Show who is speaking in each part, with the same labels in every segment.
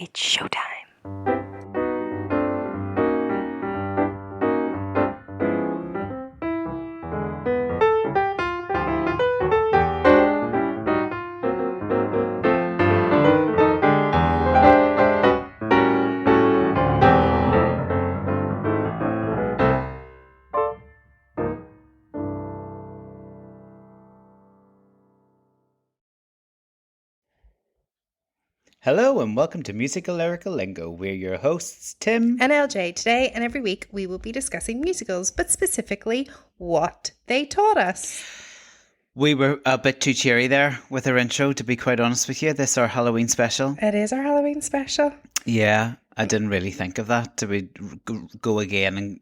Speaker 1: It's showtime.
Speaker 2: Hello and welcome to Musical Lyrical Lingo. We're your hosts, Tim
Speaker 1: And LJ. Today and every week we will be discussing musicals, but specifically what they taught us.
Speaker 2: We were a bit too cheery there with our intro, to be quite honest with you. This is our Halloween special.
Speaker 1: It is our Halloween special.
Speaker 2: Yeah, I didn't really think of that. Do we go again and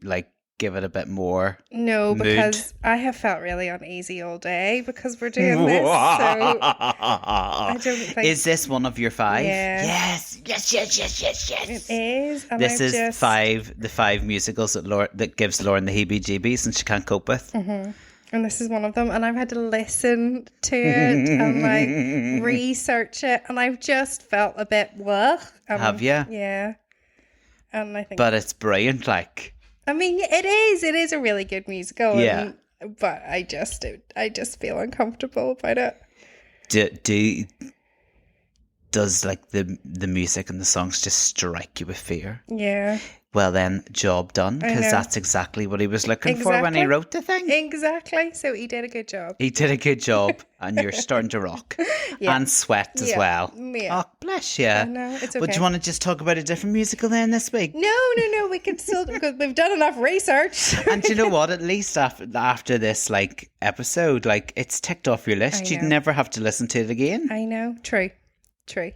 Speaker 2: give it a bit more?
Speaker 1: No,
Speaker 2: mood?
Speaker 1: because I have felt really uneasy all day because we're doing this. So I don't think...
Speaker 2: Is this one of your five?
Speaker 1: Yeah.
Speaker 2: Yes.
Speaker 1: It is. And
Speaker 2: This is the five musicals that gives Lauren the heebie-jeebies and she can't cope with.
Speaker 1: Mm-hmm. And this is one of them. And I've had to listen to it and research it. And I've just felt a bit blech.
Speaker 2: Have you?
Speaker 1: Yeah. And I think...
Speaker 2: But it's brilliant,
Speaker 1: I mean, it is a really good musical.
Speaker 2: Yeah.
Speaker 1: But I just feel uncomfortable about it.
Speaker 2: Does the music and the songs just strike you with fear?
Speaker 1: Yeah.
Speaker 2: Well then, job done, because that's exactly what he was looking for when he wrote the thing.
Speaker 1: Exactly. So he did a good job.
Speaker 2: He did a good job, and you're starting to rock and sweat as well.
Speaker 1: Yeah.
Speaker 2: Oh, bless you.
Speaker 1: I know, it's okay.
Speaker 2: But do you want to just talk about a different musical then this week?
Speaker 1: No. We can still, because we've done enough research.
Speaker 2: And do you know what? At least after this episode, it's ticked off your list. You'd never have to listen to it again.
Speaker 1: I know. True.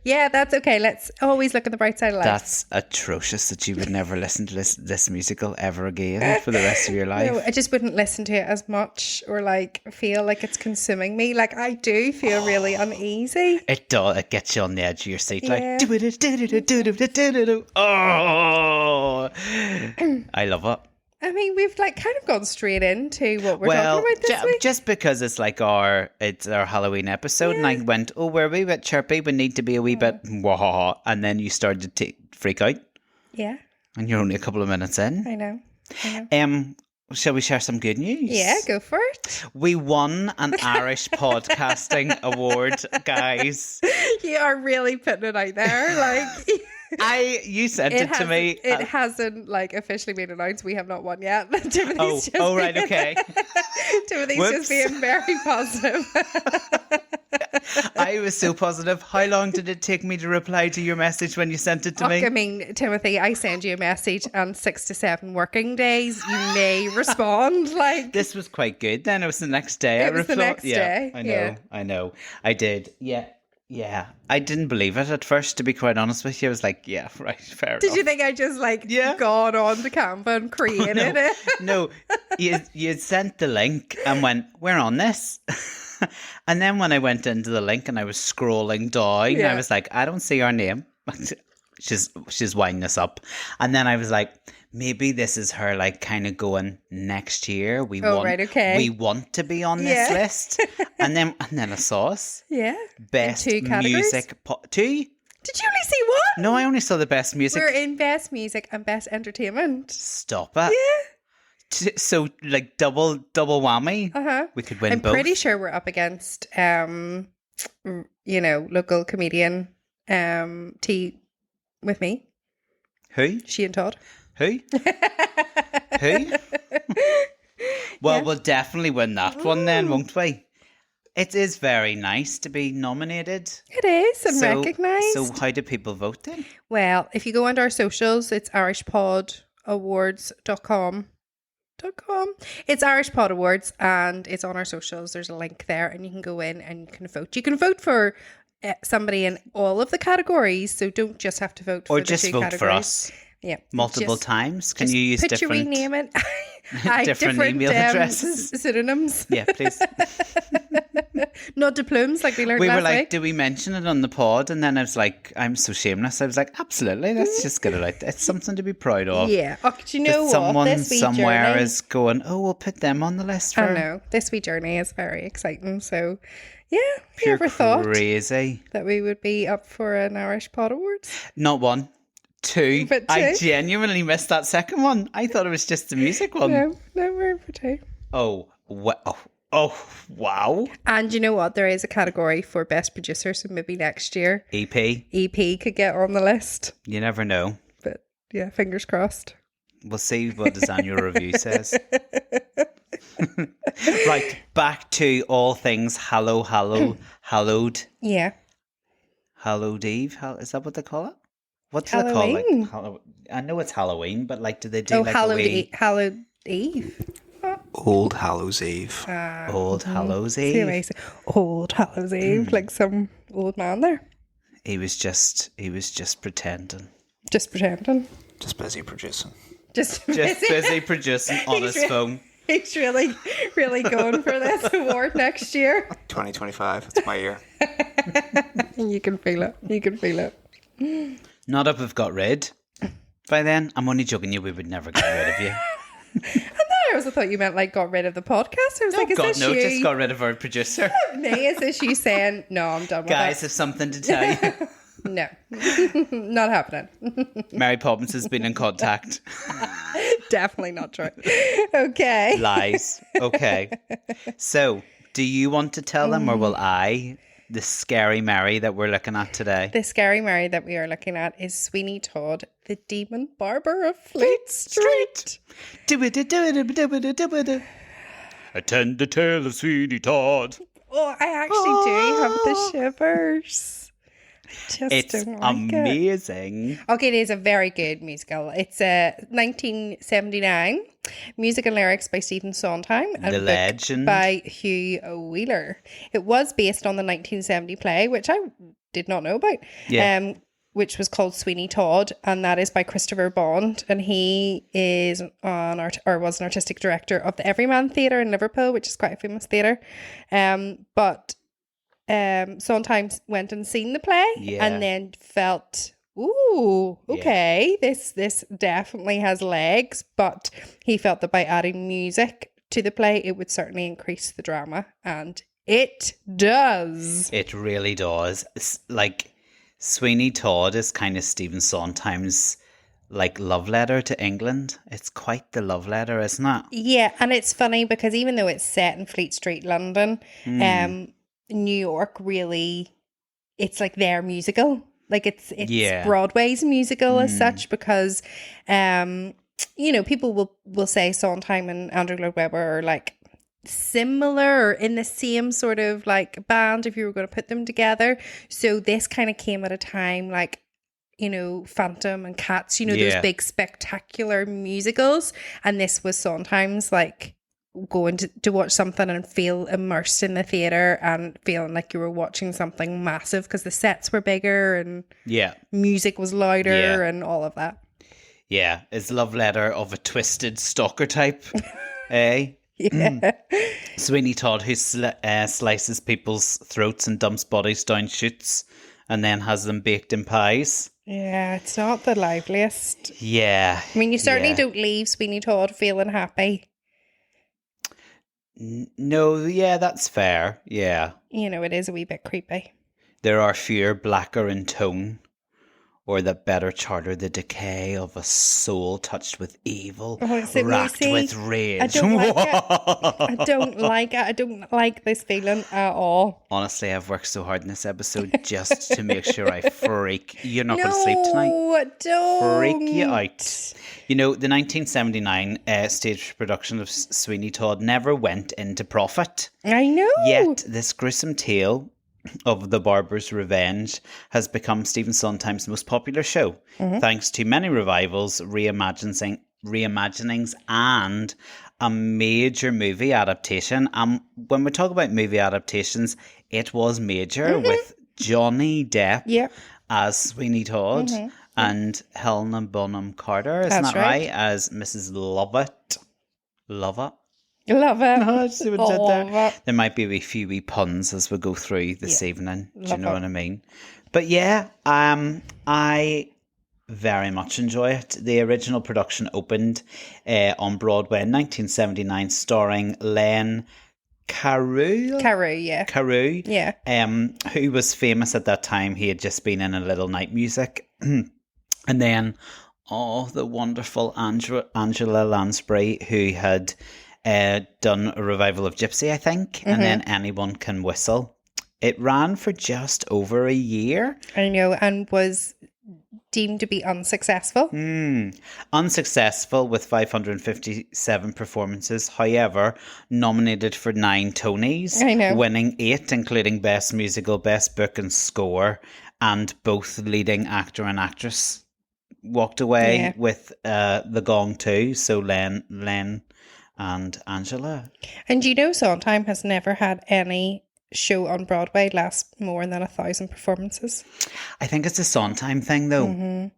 Speaker 1: Yeah, that's okay. Let's always look at the bright side of life.
Speaker 2: That's atrocious that you would never listen to this musical ever again for the rest of your life.
Speaker 1: No, I just wouldn't listen to it as much or feel like it's consuming me. I do feel really uneasy.
Speaker 2: It does. It gets you on the edge of your seat.
Speaker 1: Yeah.
Speaker 2: Oh, I love it.
Speaker 1: I mean, we've kind of gone straight into what we're talking about this week.
Speaker 2: Just because it's our Halloween episode, and I went, we're a wee bit chirpy, we need to be a wee bit wah, and then you started to freak out.
Speaker 1: Yeah.
Speaker 2: And you're only a couple of minutes in.
Speaker 1: I know.
Speaker 2: Shall we share some good news?
Speaker 1: Yeah, go for it.
Speaker 2: We won an Irish podcasting award, guys.
Speaker 1: You are really putting it out there,
Speaker 2: You sent it to me.
Speaker 1: It hasn't officially been announced. We have not won yet. Timothy's
Speaker 2: right, okay.
Speaker 1: Timothy's just being very positive.
Speaker 2: I was so positive. How long did it take me to reply to your message when you sent it to me?
Speaker 1: I mean, Timothy, I send you a message and 6 to 7 working days, you may respond.
Speaker 2: This was quite good. Then it was the next day.
Speaker 1: It was the next day.
Speaker 2: I know. I did. Yeah, I didn't believe it at first, to be quite honest with you. I was like, yeah, right, fair enough.
Speaker 1: Did you think I just gone on to Canva and created it?
Speaker 2: No, you sent the link and went, we're on this. And then when I went into the link and I was scrolling down, I was like, I don't see our name. She's winding us up. And then I was like, maybe this is her kind of going, next year we want to be on this list. And then I saw us.
Speaker 1: Yeah.
Speaker 2: Best
Speaker 1: in 2 categories.
Speaker 2: Music. 2?
Speaker 1: Did you only see one?
Speaker 2: No, I only saw the best music.
Speaker 1: We're in best music and best entertainment.
Speaker 2: Stop it.
Speaker 1: Yeah.
Speaker 2: So double whammy.
Speaker 1: Uh-huh.
Speaker 2: We could win both.
Speaker 1: I'm pretty sure we're up against local comedian T with me.
Speaker 2: Who?
Speaker 1: She and Todd.
Speaker 2: Who? Who? Well, we'll definitely win that one then, won't we? It is very nice to be nominated.
Speaker 1: It is, and recognised.
Speaker 2: So how do people vote then?
Speaker 1: Well, if you go onto our socials, it's irishpodawards.com. It's Irish Pod Awards, and it's on our socials. There's a link there, and you can go in and you can vote. You can vote for somebody in all of the categories, so don't just have to vote for the 2 categories. Or just vote for us. Yeah.
Speaker 2: Multiple times? Can you use
Speaker 1: put your name in.
Speaker 2: different email addresses?
Speaker 1: Pseudonyms.
Speaker 2: Yeah, please.
Speaker 1: Not diplomas like we learned last week.
Speaker 2: We were like, do we mention it on the pod? And then I was like, I'm so shameless. I was like, absolutely, let's just get it out there. It's something to be proud of.
Speaker 1: Yeah. Oh, do you know what?
Speaker 2: Someone
Speaker 1: this wee
Speaker 2: somewhere
Speaker 1: journey
Speaker 2: is going, we'll put them on the list.
Speaker 1: I know. This wee journey is very exciting. So, Yeah. You
Speaker 2: Pure
Speaker 1: ever thought
Speaker 2: crazy.
Speaker 1: that we would be up for an Irish Pod Awards?
Speaker 2: Not one. Two.
Speaker 1: But
Speaker 2: I
Speaker 1: two?
Speaker 2: genuinely missed that second one. I thought it was just the music one.
Speaker 1: No, we're in for two.
Speaker 2: Oh, wow.
Speaker 1: And you know what? There is a category for best producer, so maybe next year
Speaker 2: EP.
Speaker 1: EP could get on the list.
Speaker 2: You never know.
Speaker 1: But yeah, fingers crossed.
Speaker 2: We'll see what his annual review says. Right, back to all things hallowed.
Speaker 1: Yeah.
Speaker 2: Hallowed Eve? Is that what they call it? What's
Speaker 1: Halloween.
Speaker 2: it called? Like, I know it's Halloween, but like, do they do like
Speaker 1: Hallowed,
Speaker 2: a wee...
Speaker 1: Hallowed Eve.
Speaker 3: Old Hallows Eve.
Speaker 2: Old Hallows
Speaker 1: See
Speaker 2: Eve?
Speaker 1: what I say? Old Hallows Eve, like some old man there.
Speaker 2: He was just pretending.
Speaker 1: Just pretending.
Speaker 3: Just busy producing.
Speaker 1: Just
Speaker 2: Busy producing on his phone.
Speaker 1: He's really, really going for this award next year.
Speaker 3: 2025. It's my year.
Speaker 1: You can feel it. You can feel it.
Speaker 2: Not if we've got rid. By then, I'm only joking you, we would never get rid of you.
Speaker 1: I also thought you meant like got rid of the podcast. I was like, is
Speaker 2: God,
Speaker 1: this
Speaker 2: no,
Speaker 1: you?
Speaker 2: just got rid of our producer.
Speaker 1: Me, is this you saying, no, I'm done with
Speaker 2: Guys
Speaker 1: it?
Speaker 2: have something to tell you.
Speaker 1: No, not happening.
Speaker 2: Mary Poppins has been in contact.
Speaker 1: Definitely not true. Okay.
Speaker 2: Lies. Okay. So, do you want to tell them or will I? The scary Mary that we're looking at today.
Speaker 1: The scary Mary that we are looking at is Sweeney Todd, the demon barber of Fleet Street.
Speaker 2: Attend the tale of Sweeney Todd.
Speaker 1: Oh, I actually do have the shivers. Just
Speaker 2: It's
Speaker 1: don't like
Speaker 2: amazing.
Speaker 1: it. Okay, it is a very good musical. It's 1979. Music and lyrics by Stephen Sondheim and
Speaker 2: The
Speaker 1: book
Speaker 2: legend.
Speaker 1: by Hugh Wheeler. It was based on the 1970 play, which I did not know about.
Speaker 2: Yeah.
Speaker 1: Which was called Sweeney Todd, and that is by Christopher Bond, and he is was an artistic director of the Everyman Theatre in Liverpool, which is quite a famous theatre. But Sondheim went and seen the play, and then felt, ooh, okay, this definitely has legs. But he felt that by adding music to the play, it would certainly increase the drama, and it does.
Speaker 2: It really does. It's like, Sweeney Todd is kind of Stephen Sondheim's like love letter to England. It's quite the love letter, isn't it?
Speaker 1: Yeah, and it's funny because even though it's set in Fleet Street, London, New York really, it's like their musical. Like it's Broadway's musical as such, because people will say Sondheim and Andrew Lloyd Webber are like similar or in the same sort of like band if you were going to put them together. So this kind of came at a time like, Phantom and Cats, those big spectacular musicals, and this was Sondheim's like going to watch something and feel immersed in the theatre and feeling like you were watching something massive because the sets were bigger and music was louder and all of that. Yeah,
Speaker 2: it's love letter of a twisted stalker type, eh?
Speaker 1: Yeah.
Speaker 2: Sweeney Todd, who slices people's throats and dumps bodies down chutes and then has them baked in pies.
Speaker 1: Yeah, it's not the liveliest.
Speaker 2: Yeah.
Speaker 1: I mean, you certainly don't leave Sweeney Todd feeling happy.
Speaker 2: No, yeah, that's fair. Yeah.
Speaker 1: It is a wee bit creepy.
Speaker 2: There are fewer blacker in tone, or that better charter the decay of a soul touched with evil, racked with rage.
Speaker 1: I don't like it. I don't like it. I don't like this feeling at all.
Speaker 2: Honestly, I've worked so hard in this episode just to make sure I freak. You're not going to sleep tonight.
Speaker 1: No, don't.
Speaker 2: Freak you out. The 1979 stage production of Sweeney Todd never went into profit.
Speaker 1: I know.
Speaker 2: Yet this gruesome tale of the Barber's Revenge has become Stephen Sondheim's most popular show, thanks to many revivals, reimaginings, and a major movie adaptation. When we talk about movie adaptations, it was major with Johnny Depp as Sweeney Todd and Helena Bonham Carter, isn't that right? As Mrs. Lovett.
Speaker 1: Love it.
Speaker 2: Oh, see what I did there? There might be a few wee puns as we go through this evening. Do you know what I mean? But yeah, I very much enjoy it. The original production opened on Broadway in 1979, starring Len Carew.
Speaker 1: Carew, yeah.
Speaker 2: Who was famous at that time. He had just been in a little night music. And then, the wonderful Angela Lansbury, who had done a revival of Gypsy, I think. And then Anyone Can Whistle. It ran for just over a year.
Speaker 1: I know, and was deemed to be unsuccessful.
Speaker 2: Unsuccessful with 557 performances. However, nominated for 9 Tonys.
Speaker 1: I know.
Speaker 2: Winning 8, including Best Musical, Best Book and Score. And both leading actor and actress walked away with the gong too. So Len and Angela.
Speaker 1: And Sondheim has never had any show on Broadway last more than 1,000 performances.
Speaker 2: I think it's a Sondheim thing though.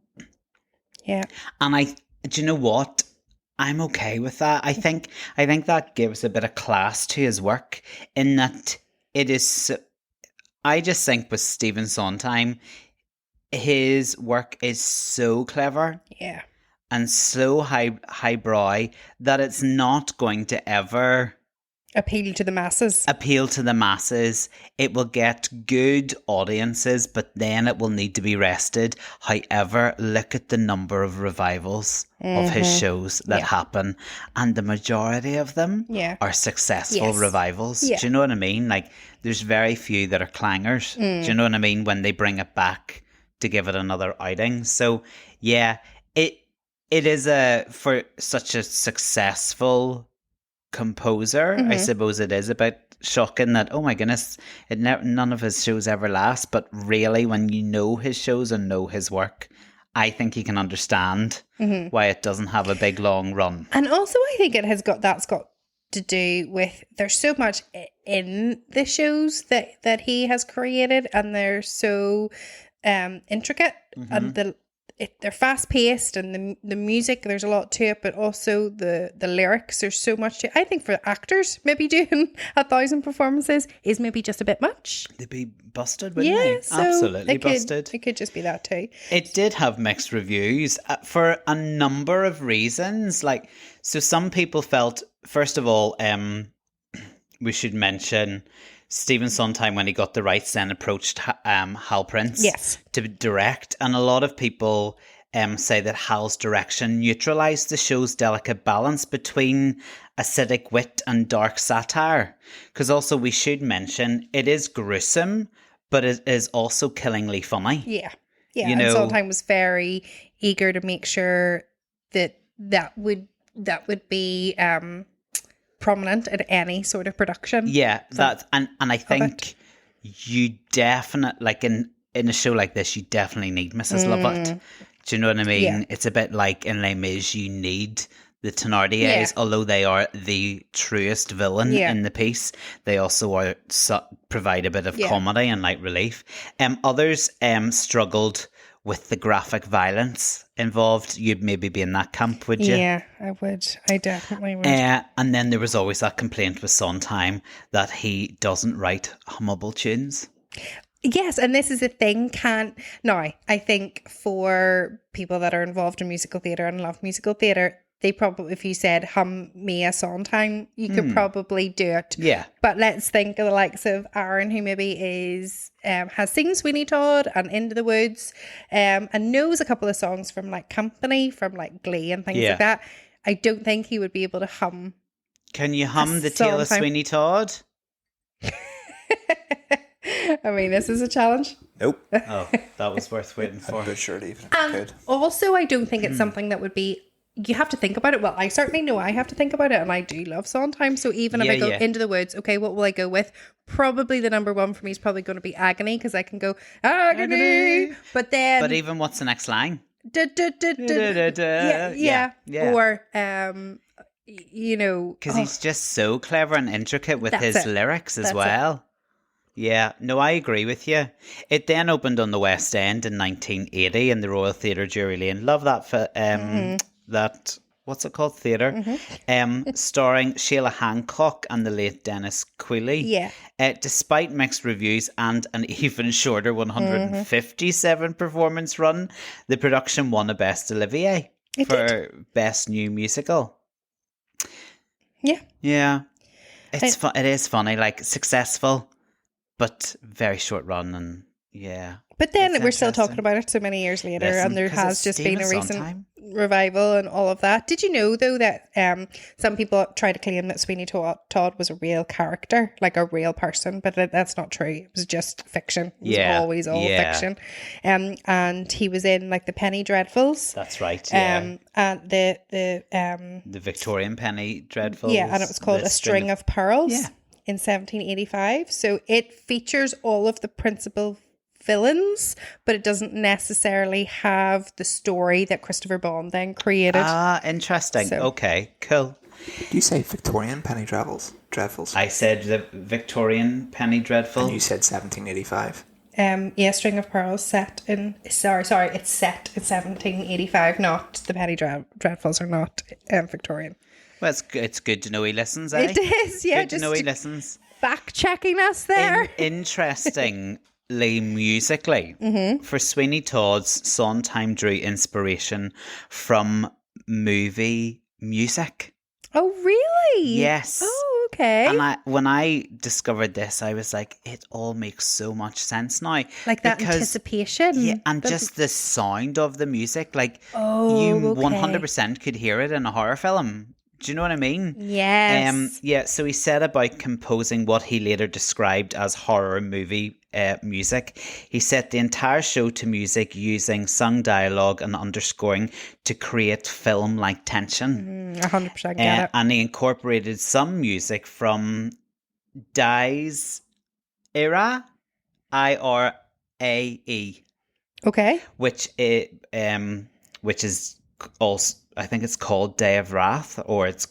Speaker 1: Yeah.
Speaker 2: And do you know what? I'm okay with that. I think that gives a bit of class to his work in that it is. I just think with Stephen Sondheim, his work is so clever.
Speaker 1: Yeah.
Speaker 2: And so highbrow that it's not going to ever
Speaker 1: appeal to the masses.
Speaker 2: It will get good audiences, but then it will need to be rested. However, look at the number of revivals of his shows that happen, and the majority of them are successful revivals. Do you know what I mean? Like, there's very few that are clangers. Do you know what I mean? When they bring it back to give it another outing. So yeah, it is for such a successful composer, I suppose it is a bit shocking that, oh my goodness, none of his shows ever last. But really, when you know his shows and know his work, I think you can understand why it doesn't have a big long run.
Speaker 1: And also, I think that's got to do with there's so much in the shows that he has created, and they're so intricate, and they're fast paced, and the music, there's a lot to it, but also the lyrics, there's so much to it. I think for actors, maybe doing 1,000 performances is maybe just a bit much.
Speaker 2: They'd be busted, wouldn't they?
Speaker 1: So
Speaker 2: absolutely busted.
Speaker 1: It could just be that too.
Speaker 2: It did have mixed reviews for a number of reasons. Like, so some people felt, first of all, we should mention Stephen Sondheim, when he got the rights, then approached Hal Prince to direct. And a lot of people say that Hal's direction neutralised the show's delicate balance between acidic wit and dark satire. Because also we should mention, it is gruesome, but it is also killingly funny.
Speaker 1: Yeah. And Sondheim was very eager to make sure that would be prominent in any sort of production.
Speaker 2: Yeah, and I think you definitely, like in a show like this, you definitely need Mrs. Lovett. Do you know what I mean? Yeah. It's a bit like in Les Mis, you need the Thénardiers, although they are the truest villain in the piece. They also provide a bit of comedy and light relief. Others struggled with the graphic violence involved. You'd maybe be in that camp, would you?
Speaker 1: Yeah, I would. I definitely would.
Speaker 2: And then there was always that complaint with Sondheim that he doesn't write hummable tunes.
Speaker 1: Yes, and this is a thing. I think for people that are involved in musical theatre and love musical theatre, they probably, if you said hum me a Sondheim, you could probably do it.
Speaker 2: Yeah.
Speaker 1: But let's think of the likes of Aaron, who maybe has seen Sweeney Todd and Into the Woods, and knows a couple of songs from like Company, from like Glee and things like that. I don't think he would be able to hum.
Speaker 2: Can you hum the Tale of Sweeney Todd?
Speaker 1: I mean, this is a challenge.
Speaker 3: Nope.
Speaker 2: Oh, that was worth waiting for.
Speaker 3: I'd butcher it even if I could.
Speaker 1: Also, I don't think it's something that would be. You have to think about it. Well, I certainly know I have to think about it, and I do love Sondheim. So even if I go Into the Woods, okay, what will I go with? Probably the number one for me is probably going to be Agony, because I can go Agony. But even
Speaker 2: what's the next line?
Speaker 1: Yeah. Or
Speaker 2: because he's just so clever and intricate with his lyrics as well. Yeah, no, I agree with you. It then opened on the West End in 1980 in the Royal Theatre, Drury Lane. Love that that, what's it called, theatre? Starring Sheila Hancock and the late Dennis Queeley.
Speaker 1: Yeah.
Speaker 2: Despite mixed reviews and an even shorter 157 performance run, the production won a Best Olivier for Best New Musical.
Speaker 1: Yeah.
Speaker 2: Yeah. It's it is funny, like successful, but very short run, and yeah.
Speaker 1: But then
Speaker 2: It's
Speaker 1: we're still
Speaker 2: interesting.
Speaker 1: talking about it so many years later,
Speaker 2: Listen,
Speaker 1: and there
Speaker 2: 'cause
Speaker 1: has
Speaker 2: it's
Speaker 1: just been a
Speaker 2: Stephen
Speaker 1: recent
Speaker 2: Sondheim.
Speaker 1: revival and all of that. Did you know, though, that some people try to claim that Sweeney Todd was a real character, like a real person, but that's not true. It was just fiction. It was always all fiction. And he was in like the Penny Dreadfuls.
Speaker 2: That's right. Yeah.
Speaker 1: And
Speaker 2: the Victorian Penny Dreadfuls.
Speaker 1: yeah, and it was called
Speaker 2: The
Speaker 1: A String of Pearls
Speaker 2: Yeah.
Speaker 1: in 1785. So it features all of the principal villains, but it doesn't necessarily have the story that Christopher Bond then created.
Speaker 2: Ah, interesting.
Speaker 1: So-
Speaker 2: Okay, cool.
Speaker 3: Do you say Victorian penny dreadfuls?
Speaker 2: I said the Victorian Penny Dreadful.
Speaker 3: And you said 1785.
Speaker 1: Yeah, String of Pearls set in it's set in 1785, not the Penny Dreadfuls are not Victorian.
Speaker 2: Well, it's good to know he listens, eh?
Speaker 1: It is, yeah,
Speaker 2: Good to know he listens.
Speaker 1: fact checking us there.
Speaker 2: Interestingly, musically, for Sweeney Todd's Sondheim drew inspiration from movie music.
Speaker 1: Oh, really?
Speaker 2: Yes.
Speaker 1: Oh, okay.
Speaker 2: And when I discovered this, I was like, it all makes so much sense now.
Speaker 1: Like that
Speaker 2: Because-
Speaker 1: anticipation.
Speaker 2: Yeah, and just the sound of the music, like you
Speaker 1: okay.
Speaker 2: 100% could hear it in a horror film. Do you know what I mean?
Speaker 1: Yes.
Speaker 2: Yeah, so he set about composing what he later described as horror movie music. He set the entire show to music using sung dialogue and underscoring to create film-like tension.
Speaker 1: 100% get it.
Speaker 2: And he incorporated some music from Die's Irae, Irae,
Speaker 1: Okay.
Speaker 2: which is also, I think it's called Day of Wrath, or it's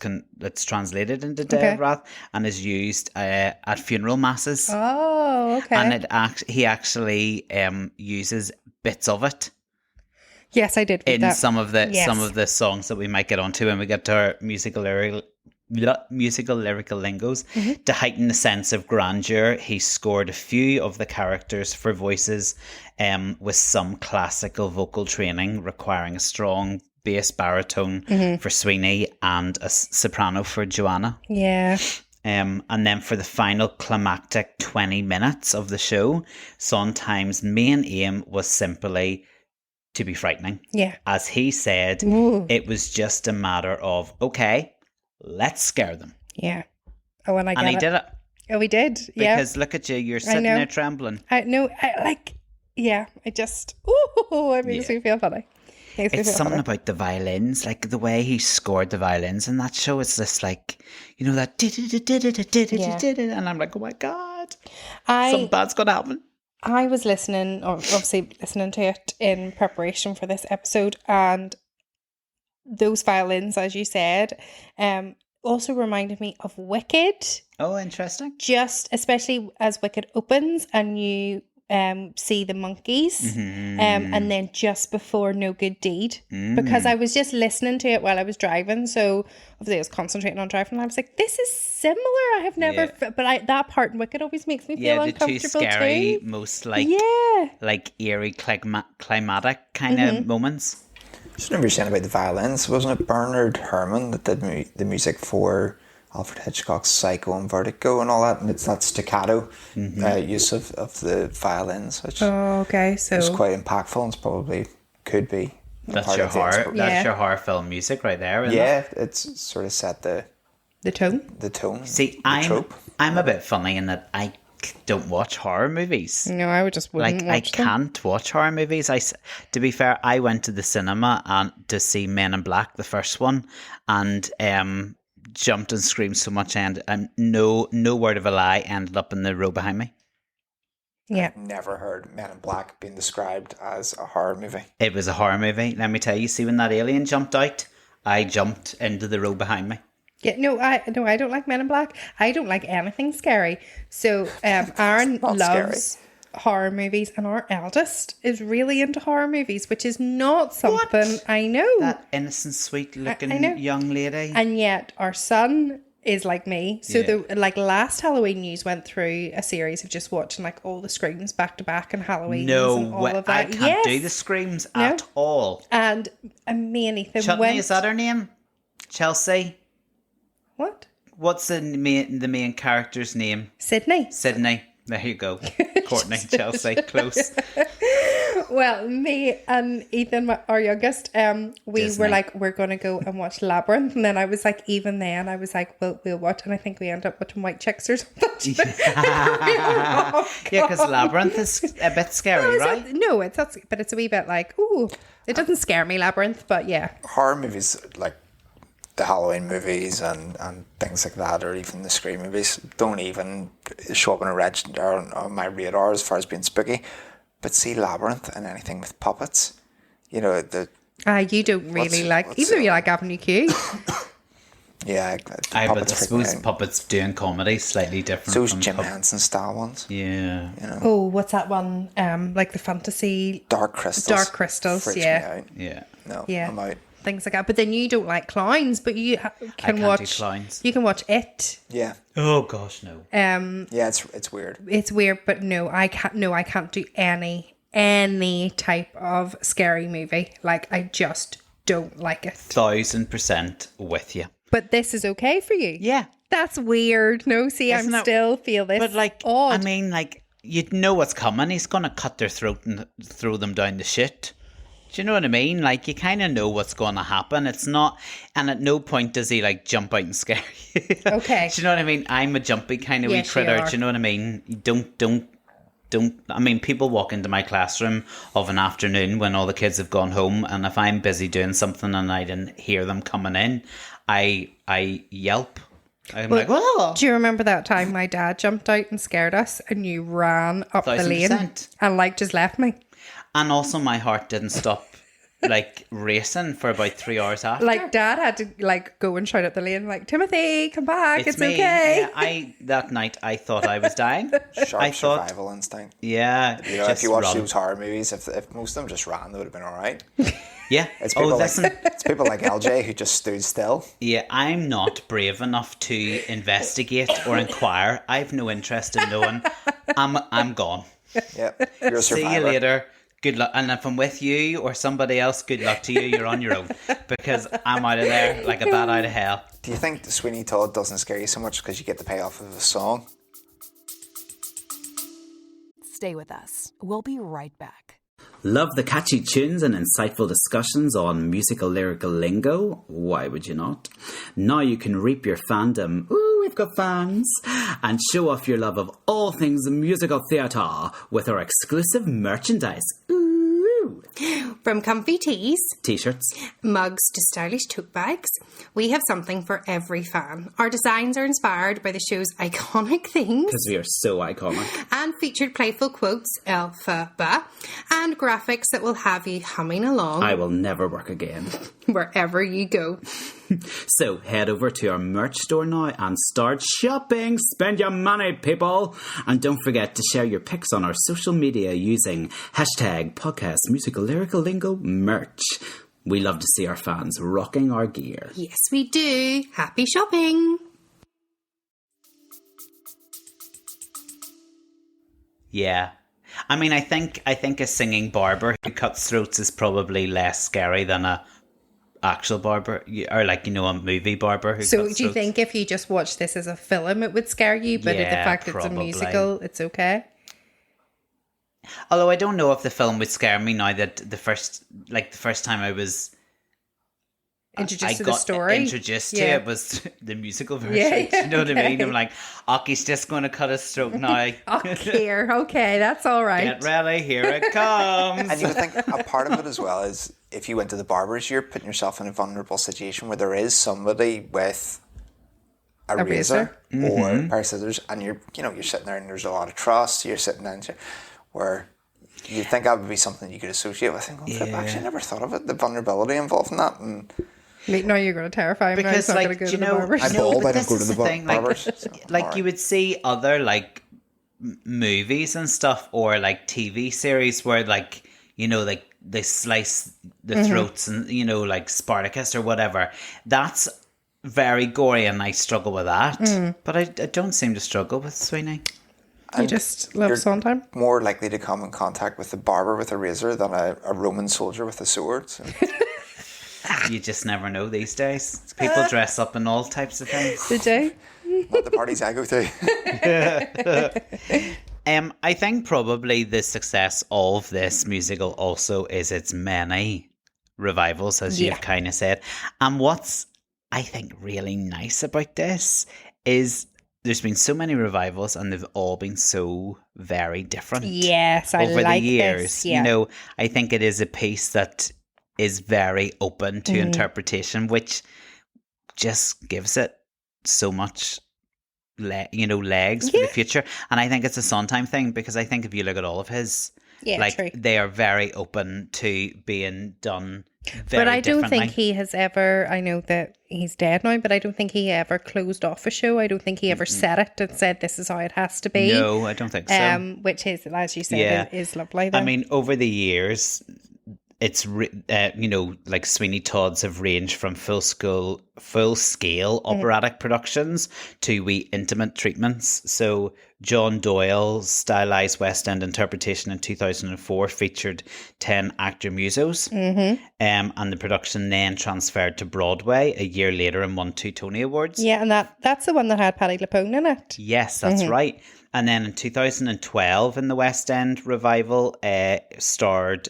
Speaker 2: translated into Day
Speaker 1: Okay.
Speaker 2: of Wrath, and is used at funeral masses.
Speaker 1: Oh, okay.
Speaker 2: And he actually uses bits of it
Speaker 1: yes, I did read
Speaker 2: in
Speaker 1: that.
Speaker 2: some of the
Speaker 1: Yes.
Speaker 2: songs that we might get onto when we get to our musical lyrical lingos.
Speaker 1: Mm-hmm.
Speaker 2: To heighten the sense of grandeur, he scored a few of the characters for voices with some classical vocal training, requiring a strong bass baritone
Speaker 1: Mm-hmm.
Speaker 2: for Sweeney and a soprano for Joanna.
Speaker 1: Yeah.
Speaker 2: And then for the final climactic 20 minutes of the show, Sondheim's main aim was simply to be frightening.
Speaker 1: Yeah.
Speaker 2: As he said,
Speaker 1: Ooh.
Speaker 2: it was just a matter of, okay, let's scare them.
Speaker 1: Yeah. Oh, and I get
Speaker 2: And he
Speaker 1: it.
Speaker 2: did it.
Speaker 1: Oh, we did. Yeah.
Speaker 2: Because look at you, you're sitting
Speaker 1: know.
Speaker 2: there trembling.
Speaker 1: I know. It just, ooh, it makes
Speaker 2: Yeah.
Speaker 1: me feel funny. Makes me
Speaker 2: It's
Speaker 1: feel
Speaker 2: something
Speaker 1: funny.
Speaker 2: about the violins, like the way he scored the violins in that show. It's just like, you know, that and I'm like, oh my God, something bad's gonna happen.
Speaker 1: I was listening, or obviously listening to it in preparation for this episode, and those violins, as you said, also reminded me of Wicked.
Speaker 2: Oh, interesting.
Speaker 1: Just especially as Wicked opens and you see the monkeys, and then just before No Good Deed, because I was just listening to it while I was driving, so obviously I was concentrating on driving, and I was like, "This is similar." I have never, that part in Wicked always makes me feel
Speaker 2: Yeah, the
Speaker 1: uncomfortable
Speaker 2: too scary,
Speaker 1: too.
Speaker 2: most like
Speaker 1: Yeah,
Speaker 2: like eerie, climatic kind of moments.
Speaker 3: Just remember you saying about the violins. Wasn't it Bernard Herrmann that did the music for Alfred Hitchcock's Psycho and Vertigo and all that? And it's that staccato use of the violins, which
Speaker 1: okay, so
Speaker 3: is quite impactful and probably could be
Speaker 2: That's
Speaker 3: part
Speaker 2: your
Speaker 3: of the
Speaker 2: horror.
Speaker 3: insp-
Speaker 1: Yeah.
Speaker 2: That's your horror film music right there. Isn't it?
Speaker 3: Yeah, it's sort of set the
Speaker 1: tone.
Speaker 3: tone.
Speaker 2: See,
Speaker 3: the trope.
Speaker 2: I'm a bit funny in that I don't watch horror movies.
Speaker 1: No, I would just wouldn't
Speaker 2: Like I
Speaker 1: watch them.
Speaker 2: can't watch horror movies. To be fair, I went to the cinema and to see Men in Black, the first one, and jumped and screamed so much, and no word of a lie, ended up in the row behind me.
Speaker 1: Yeah,
Speaker 3: Never heard Men in Black being described as a horror movie.
Speaker 2: It was a horror movie. Let me tell you. See, when that alien jumped out, I jumped into the row behind me.
Speaker 1: yeah. No, I don't like Men in Black. I don't like anything scary. So, Aaron
Speaker 3: not
Speaker 1: loves horror movies, and our eldest is really into horror movies, which is not something I know.
Speaker 2: That innocent, sweet-looking
Speaker 1: I know.
Speaker 2: young lady.
Speaker 1: And yet our son is like me. So
Speaker 2: Yeah.
Speaker 1: the last Halloween news went through a series of just watching like all the screams back to back and Halloween
Speaker 2: No
Speaker 1: and all
Speaker 2: way.
Speaker 1: of
Speaker 2: I
Speaker 1: that.
Speaker 2: can't
Speaker 1: Yes.
Speaker 2: do the screams at all.
Speaker 1: And me and Ethan
Speaker 2: Chutney,
Speaker 1: went.
Speaker 2: is that her name? Chelsea?
Speaker 1: What?
Speaker 2: What's the main character's name?
Speaker 1: Sydney.
Speaker 2: Sydney. There you go. Courtney, Chelsea, close.
Speaker 1: Well, me and Ethan, our youngest, we
Speaker 2: Disney.
Speaker 1: were like, we're going to go and watch Labyrinth. And then I was like, even then, I was like, we'll watch. And I think we ended up watching White Chicks or something.
Speaker 2: Yeah, because Labyrinth is a bit scary, right?
Speaker 1: No, it's not, but it's a wee bit like, ooh, it doesn't scare me, Labyrinth, but yeah.
Speaker 3: Horror movies like the Halloween movies and things like that, or even the Scream movies, don't even show up on a register on my radar as far as being spooky. But see Labyrinth and anything with puppets, you know,
Speaker 1: You don't really like, even though you like Avenue Q.
Speaker 3: yeah,
Speaker 2: But I suppose puppets doing comedy is slightly different.
Speaker 3: Those
Speaker 2: from
Speaker 3: Jim Henson style ones.
Speaker 2: Yeah.
Speaker 3: You know.
Speaker 1: Oh, what's that one? Like the fantasy.
Speaker 3: Dark Crystals.
Speaker 1: Dark Crystals,
Speaker 3: Freaks
Speaker 1: yeah.
Speaker 3: me out.
Speaker 2: Yeah.
Speaker 3: No,
Speaker 1: Yeah.
Speaker 3: I'm out.
Speaker 1: Things like that. But then you don't like clowns, but you can
Speaker 2: can't do
Speaker 1: watch.
Speaker 2: clowns.
Speaker 1: You can watch It.
Speaker 3: Yeah.
Speaker 2: Oh gosh, no.
Speaker 3: Yeah, it's weird.
Speaker 1: It's weird, but no, I can't. No, I can't do any type of scary movie. Like I just don't like it.
Speaker 2: 1000% with you.
Speaker 1: But this is okay for you.
Speaker 2: Yeah.
Speaker 1: That's weird. No, see,
Speaker 2: Isn't
Speaker 1: I'm
Speaker 2: it-
Speaker 1: still feel this.
Speaker 2: But like,
Speaker 1: odd.
Speaker 2: I mean, like, you'd know what's coming. He's going to cut their throat and throw them down the shit. Do you know what I mean? Like, you kind of know what's going to happen. It's not, and at no point does he like jump out and scare you.
Speaker 1: Okay.
Speaker 2: Do you know what I mean? I'm a jumpy kind of wee
Speaker 1: Yes, you
Speaker 2: critter.
Speaker 1: are.
Speaker 2: Do you know what I mean? Don't. I mean, people walk into my classroom of an afternoon when all the kids have gone home, and if I'm busy doing something and I didn't hear them coming in, I yelp. I'm like, whoa.
Speaker 1: Do you remember that time my dad jumped out and scared us, and you ran up the lane
Speaker 2: 1000%.
Speaker 1: and like just left me?
Speaker 2: And also, my heart didn't stop like racing for about 3 hours after.
Speaker 1: Like Dad had to like go and shout at the lane, like Timothy, come back, it's
Speaker 2: me.
Speaker 1: okay.
Speaker 2: Yeah, that night I thought I was dying.
Speaker 3: Sharp
Speaker 2: I thought,
Speaker 3: survival instinct.
Speaker 2: yeah,
Speaker 3: You know,
Speaker 2: just
Speaker 3: if you watch
Speaker 2: run.
Speaker 3: those horror movies, if most of them just ran, they would have been all right.
Speaker 2: Yeah.
Speaker 3: It's
Speaker 2: Oh,
Speaker 3: people
Speaker 2: listen.
Speaker 3: it's people like LJ who just stood still.
Speaker 2: Yeah, I'm not brave enough to investigate or inquire. I've no interest in knowing. I'm gone.
Speaker 3: Yeah, you're a
Speaker 2: See
Speaker 3: survivor.
Speaker 2: you later. Good luck. And if I'm with you or somebody else, good luck to you. You're on your own. Because I'm out of there like a bat out of hell.
Speaker 3: Do you think the Sweeney Todd doesn't scare you so much because you get the payoff of a song?
Speaker 4: Stay with us. We'll be right back.
Speaker 5: Love the catchy tunes and insightful discussions on musical lyrical lingo? Why would you not? Now you can reap your fandom. Ooh, we've got fans. And show off your love of all things musical theatre with our exclusive merchandise. Ooh.
Speaker 1: From comfy tees,
Speaker 5: T-shirts.
Speaker 1: mugs to stylish tote bags, we have something for every fan. Our designs are inspired by the show's iconic themes
Speaker 5: Because we are so iconic.
Speaker 1: and featured playful quotes, alpha, and graphics that will have you humming along
Speaker 5: I will never work again.
Speaker 1: wherever you go.
Speaker 5: So head over to our merch store now and start shopping. Spend your money, people. And don't forget to share your pics on our social media using hashtag podcast musical lyrical lingo merch. We love to see our fans rocking our gear.
Speaker 1: Yes, we do. Happy shopping.
Speaker 2: Yeah. I mean, I think a singing barber who cuts throats is probably less scary than a actual barber, or like, you know, a movie barber who
Speaker 1: So
Speaker 2: cuts
Speaker 1: do you
Speaker 2: throats.
Speaker 1: think if you just watch this as a film, it would scare you, but the
Speaker 2: Yeah,
Speaker 1: fact
Speaker 2: probably.
Speaker 1: it's a musical, it's okay?
Speaker 2: Although I don't know if the film would scare me now that the first time I was
Speaker 1: Introduced
Speaker 2: I
Speaker 1: to the
Speaker 2: got
Speaker 1: story?
Speaker 2: introduced to
Speaker 1: Yeah.
Speaker 2: it was the musical version.
Speaker 1: Yeah,
Speaker 2: Do you know what I mean?
Speaker 1: okay.
Speaker 2: I'm like, Aki's just going to cut his throat now.
Speaker 1: Oh, here. Okay, that's all right.
Speaker 2: Get ready, here it comes.
Speaker 3: And you would think a part of it as well is if you went to the barber's, you're putting yourself in a vulnerable situation where there is somebody with a razor or a pair of scissors, and you're sitting there and there's a lot of trust. You're sitting there where you think that would be something you could associate with. I've actually never thought of it. The vulnerability involved in that, and
Speaker 1: Wait, no, you're going to terrify me.
Speaker 2: Because,
Speaker 1: I'm not
Speaker 2: like,
Speaker 1: going to go
Speaker 2: do
Speaker 1: to
Speaker 2: you
Speaker 1: the
Speaker 2: know,
Speaker 1: barbers.
Speaker 3: I
Speaker 2: No,
Speaker 3: bald.
Speaker 2: but
Speaker 3: I don't
Speaker 2: this
Speaker 3: go to
Speaker 2: is
Speaker 3: the
Speaker 2: the thing, like-
Speaker 3: barbers. So,
Speaker 2: like
Speaker 3: alright.
Speaker 2: you would see other like movies and stuff, or like TV series where like, you know, like they slice the throats and, you know, like Spartacus or whatever. That's very gory and I struggle with that. But I don't seem to struggle with Sweeney.
Speaker 1: You just love
Speaker 3: you're
Speaker 1: Sondheim.
Speaker 3: more likely to come in contact with a barber with a razor than a Roman soldier with a sword. So.
Speaker 2: You just never know these days. People dress up in all types of things.
Speaker 1: Did you?
Speaker 3: Not the parties I go to.
Speaker 2: I think probably the success of this musical also is its many revivals, as you've kind of said. And what's, I think, really nice about this is there's been so many revivals and they've all been so very different.
Speaker 1: Yes, I
Speaker 2: over
Speaker 1: like
Speaker 2: the years.
Speaker 1: this. Yeah.
Speaker 2: You know, I think it is a piece that is very open to interpretation, which just gives it so much legs for the future. And I think it's a Sondheim thing, because I think if you look at all of his,
Speaker 1: true.
Speaker 2: they are very open to being done very
Speaker 1: But I don't
Speaker 2: differently.
Speaker 1: think he has ever, I know that he's dead now, but I don't think he ever closed off a show. I don't think he ever said it and said this is how it has to be.
Speaker 2: No, I don't think so.
Speaker 1: Which is, as you said, is lovely though.
Speaker 2: I mean, over the years, it's like Sweeney Todd's have ranged from full scale operatic productions to wee intimate treatments. So John Doyle's stylized West End interpretation in 2004 featured 10 actor musos, and the production then transferred to Broadway a year later and won 2 Tony Awards.
Speaker 1: Yeah, and that's the one that had Patti LuPone in it.
Speaker 2: Yes, that's right. And then in 2012, in the West End revival, it starred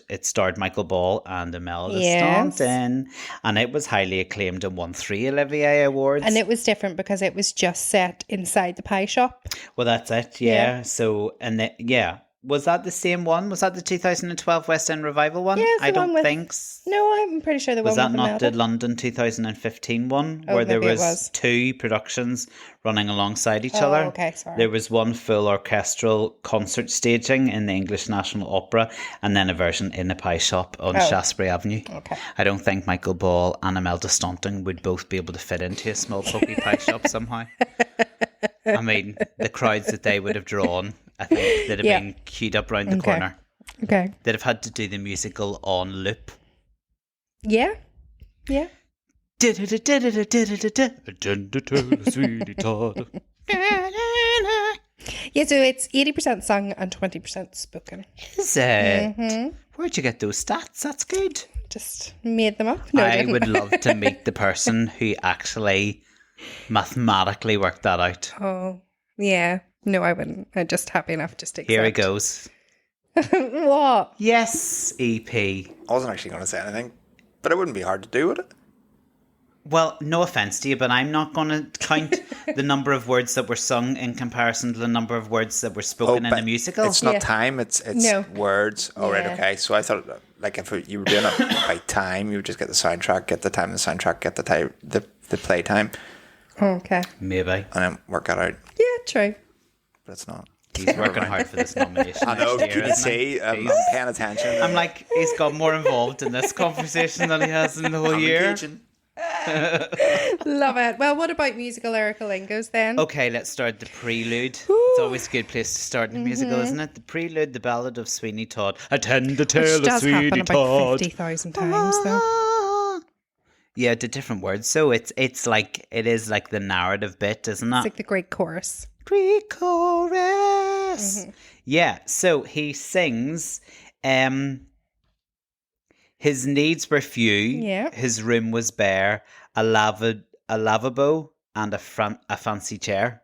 Speaker 2: Michael Ball and Imelda Staunton, and it was highly acclaimed and won 3 Olivier Awards.
Speaker 1: And it was different because it was just set inside the pie shop.
Speaker 2: Well, that's it, yeah. So, was that the same one? Was that the 2012 West End revival one?
Speaker 1: Yeah, it's the
Speaker 2: I don't
Speaker 1: one
Speaker 2: think.
Speaker 1: No, I'm pretty sure the
Speaker 2: Was
Speaker 1: one
Speaker 2: that
Speaker 1: with
Speaker 2: not the
Speaker 1: Imelda.
Speaker 2: London 2015 one,
Speaker 1: Oh,
Speaker 2: where there
Speaker 1: maybe it
Speaker 2: was
Speaker 1: was.
Speaker 2: 2 productions running alongside each other?
Speaker 1: Okay, sorry.
Speaker 2: There was one full orchestral concert staging in the English National Opera, and then a version in a pie shop on Shaftesbury Avenue.
Speaker 1: Okay.
Speaker 2: I don't think Michael Ball and Imelda Staunton would both be able to fit into a small pokey pie shop somehow. I mean, the crowds that they would have drawn, I think they'd have been queued up round the corner.
Speaker 1: Okay.
Speaker 2: They'd have had to do the musical on loop.
Speaker 1: Yeah. Yeah.
Speaker 2: Agenda to Sweeney Todd.
Speaker 1: Yeah, so it's 80% sung and 20% spoken.
Speaker 2: Is it? Where'd you get those stats? That's good.
Speaker 1: Just made them up. No, I
Speaker 2: I
Speaker 1: didn't.
Speaker 2: would love to meet the person who actually mathematically worked that out.
Speaker 1: Oh, yeah. No, I wouldn't. I'm just happy enough just to accept.
Speaker 2: Here he goes.
Speaker 1: What?
Speaker 2: Yes, EP.
Speaker 3: I wasn't actually going to say anything, but it wouldn't be hard to do, would it?
Speaker 2: Well, no offence to you, but I'm not going to count the number of words that were sung in comparison to the number of words that were spoken in
Speaker 3: but
Speaker 2: the musical.
Speaker 3: It's not
Speaker 1: Yeah.
Speaker 3: time, it's
Speaker 1: No.
Speaker 3: words. Oh, right,
Speaker 1: Yeah.
Speaker 3: okay. So I thought, like, if you were doing it by time, you would just get the soundtrack, get the time of the soundtrack, get the time, the play time,
Speaker 1: Okay.
Speaker 2: Maybe.
Speaker 3: and then work it out.
Speaker 1: Yeah, true.
Speaker 3: But it's not.
Speaker 2: He's working hard for this nomination.
Speaker 3: I know,
Speaker 2: next year,
Speaker 3: you can
Speaker 2: isn't he?
Speaker 3: see, I'm
Speaker 2: He's-
Speaker 3: paying attention.
Speaker 2: I'm like, he's got more involved in this conversation than he has in the whole
Speaker 3: I'm
Speaker 2: year.
Speaker 3: engaging.
Speaker 1: Love it. Well, what about musical lyrical lingos then?
Speaker 2: Okay, let's start the prelude. It's always a good place to start in a musical, isn't it? The prelude, the ballad of Sweeney Todd. Attend the tale
Speaker 1: Which
Speaker 2: of
Speaker 1: does
Speaker 2: Sweeney
Speaker 1: happen about
Speaker 2: Todd.
Speaker 1: 50,000 times though.
Speaker 2: Yeah, the different words. So it is like the narrative bit, isn't it?
Speaker 1: It's like the great chorus.
Speaker 2: Greek chorus. Yeah, so he sings, his needs were few,
Speaker 1: Yeah.
Speaker 2: his room was bare, a lavabo and a fancy chair.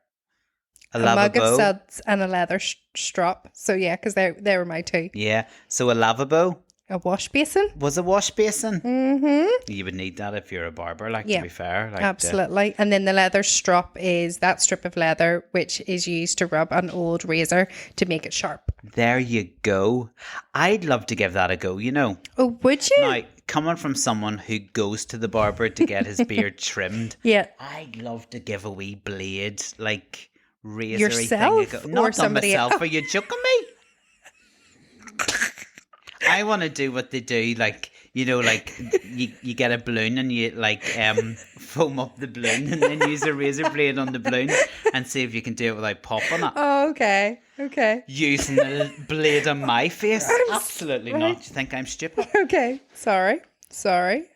Speaker 2: A
Speaker 1: mug of
Speaker 2: lavabo.
Speaker 1: suds and a leather strop. So yeah, because they were my two.
Speaker 2: Yeah, so a lavabo
Speaker 1: A wash basin.
Speaker 2: was a wash basin.
Speaker 1: Mm-hmm.
Speaker 2: You would need that if you're a barber, like,
Speaker 1: Yeah,
Speaker 2: to be fair. Like,
Speaker 1: absolutely. And then the leather strop is that strip of leather which is used to rub an old razor to make it sharp.
Speaker 2: There you go. I'd love to give that a go, you know.
Speaker 1: Oh, would you?
Speaker 2: Now, coming from someone who goes to the barber to get his beard trimmed,
Speaker 1: Yeah.
Speaker 2: I'd love to give a wee blade, like, razory
Speaker 1: Yourself
Speaker 2: thing.
Speaker 1: or
Speaker 2: Not on
Speaker 1: somebody
Speaker 2: myself.
Speaker 1: else?
Speaker 2: Are you joking me? I want to do what they do, like, you know, like, you get a balloon and you, like, foam up the balloon and then use a razor blade on the balloon and see if you can do it without popping it.
Speaker 1: Oh, okay. Okay.
Speaker 2: Using the blade on my face? Absolutely not. You think I'm stupid?
Speaker 1: Okay. Sorry.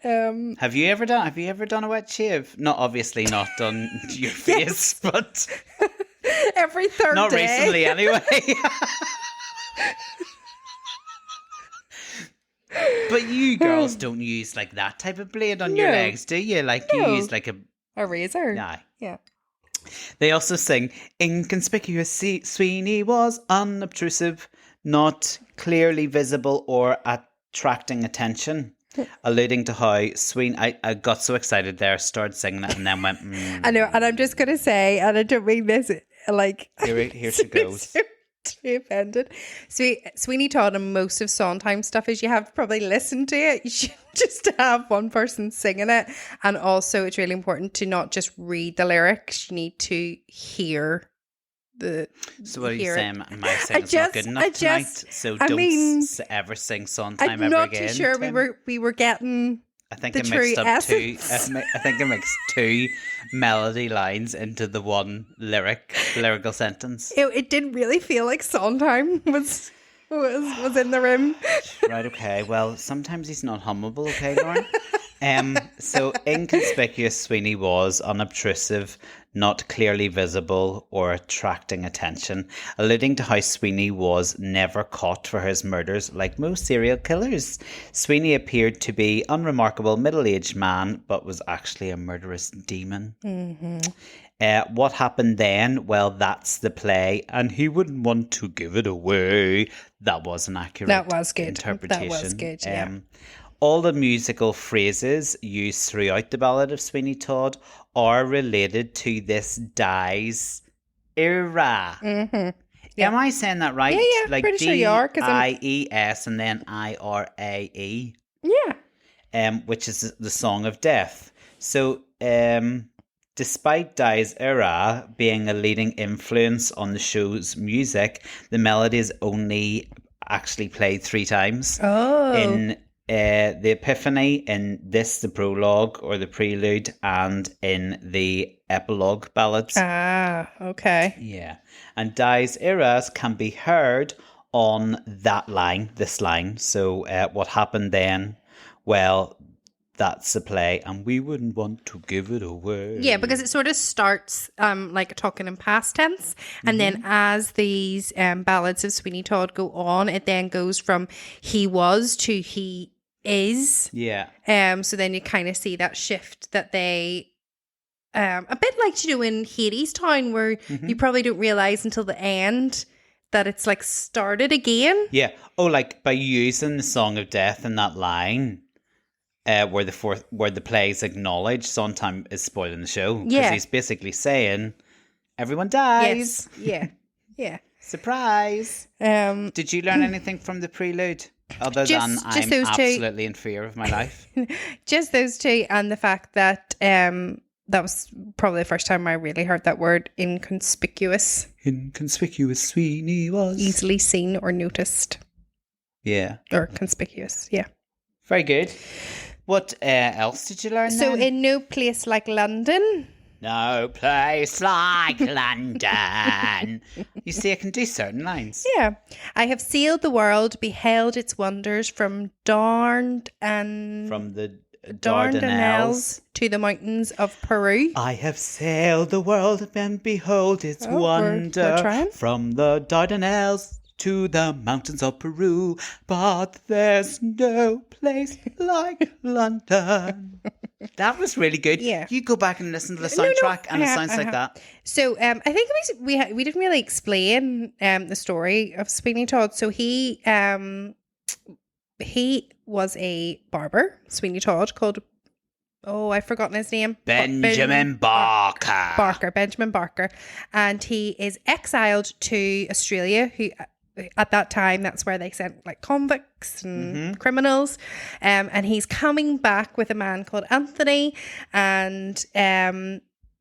Speaker 2: Have you ever done a wet shave? Not obviously not on your face, but
Speaker 1: Every third
Speaker 2: not
Speaker 1: day.
Speaker 2: recently anyway. But you girls don't use like that type of blade on your
Speaker 1: No.
Speaker 2: legs, do you? Like you
Speaker 1: No.
Speaker 2: use like a
Speaker 1: A razor.
Speaker 2: Aye.
Speaker 1: Yeah.
Speaker 2: They also sing, inconspicuous Sweeney was unobtrusive, not clearly visible or attracting attention, alluding to how Sweeney, I got so excited there, started singing it and then went,
Speaker 1: I know, and I'm just going to say, and I don't mean this, like...
Speaker 2: Here she goes.
Speaker 1: Too offended. Sweeney Todd and most of Sondheim stuff is you have to probably listen to it. You should just have one person singing it. And also it's really important to not just read the lyrics. You need to hear the...
Speaker 2: So what are you
Speaker 1: hear
Speaker 2: saying?
Speaker 1: it.
Speaker 2: My singing's not good enough tonight? So don't ever sing Sondheim
Speaker 1: I'm
Speaker 2: ever
Speaker 1: not
Speaker 2: again.
Speaker 1: too sure
Speaker 2: Tim?
Speaker 1: we were getting...
Speaker 2: I think
Speaker 1: the
Speaker 2: I mixed
Speaker 1: true
Speaker 2: up
Speaker 1: essence.
Speaker 2: I think I mixed two melody lines into the one lyrical sentence.
Speaker 1: It didn't really feel like Sondheim was in the room.
Speaker 2: Right, okay. Well, sometimes he's not hummable, okay, Lauren? So inconspicuous Sweeney was unobtrusive, not clearly visible or attracting attention, alluding to how Sweeney was never caught for his murders like most serial killers. Sweeney appeared to be unremarkable middle-aged man, but was actually a murderous demon. Mm-hmm. What happened then? Well, that's the play, and he wouldn't want to give it away. That was an accurate interpretation.
Speaker 1: That was good, yeah.
Speaker 2: All the musical phrases used throughout the Ballad of Sweeney Todd are related to this Dies Irae.
Speaker 1: Mm-hmm. Yeah.
Speaker 2: Am I saying that right?
Speaker 1: Yeah,
Speaker 2: Like
Speaker 1: pretty sure you are.
Speaker 2: D-I-E-S and then I-R-A-E.
Speaker 1: Yeah.
Speaker 2: Which is the Song of Death. So, despite Dies Irae being a leading influence on the show's music, the melody is only actually played 3 times.
Speaker 1: Oh.
Speaker 2: In the Epiphany, in this, the prologue or the prelude, and in the epilogue ballads.
Speaker 1: Ah, okay.
Speaker 2: Yeah. And Dies Irae can be heard on that line, this line. So what happened then? Well, that's the play, and we wouldn't want to give it away.
Speaker 1: Yeah, because it sort of starts like talking in past tense, and then as these ballads of Sweeney Todd go on, it then goes from he was to he is.
Speaker 2: Yeah.
Speaker 1: So then you kind of see that shift that they a bit like, you know, in Hades Town, where you probably don't realize until the end that it's like started again.
Speaker 2: Yeah. Oh, like by using the Song of Death in that line, where the plays acknowledge Sondheim is spoiling the show, because
Speaker 1: Yeah.
Speaker 2: he's basically saying everyone dies.
Speaker 1: Yes. Yeah.
Speaker 2: Surprise.
Speaker 1: Yeah.
Speaker 2: Did you learn anything from the prelude? Other
Speaker 1: Just
Speaker 2: than I'm
Speaker 1: those two.
Speaker 2: absolutely in fear of my life.
Speaker 1: Just those two, and the fact that that was probably the first time I really heard that word, inconspicuous.
Speaker 2: Inconspicuous Sweeney was.
Speaker 1: Easily seen or noticed.
Speaker 2: Yeah.
Speaker 1: Or conspicuous, yeah.
Speaker 2: Very good. What else did you learn
Speaker 1: So
Speaker 2: then?
Speaker 1: in No Place Like London.
Speaker 2: No place like London. You see, I can do certain lines.
Speaker 1: Yeah. I have sailed the world, beheld its wonders from Darned and
Speaker 2: From the
Speaker 1: Dardanelles
Speaker 2: Dardanelles.
Speaker 1: to the mountains of Peru.
Speaker 2: I have sailed the world and behold its
Speaker 1: Oh, we're
Speaker 2: wonder.
Speaker 1: trying.
Speaker 2: From the Dardanelles to the mountains of Peru. But there's no place like London. That was really good.
Speaker 1: Yeah.
Speaker 2: You go back and listen to the
Speaker 1: No,
Speaker 2: soundtrack and it
Speaker 1: I
Speaker 2: sounds like
Speaker 1: have.
Speaker 2: that.
Speaker 1: So I think we didn't really explain the story of Sweeney Todd. So he was a barber, Sweeney Todd, called, I've forgotten his name.
Speaker 2: Benjamin Barker.
Speaker 1: Benjamin Barker. And he is exiled to Australia, who at that time, that's where they sent like convicts and criminals. And he's coming back with a man called Anthony. And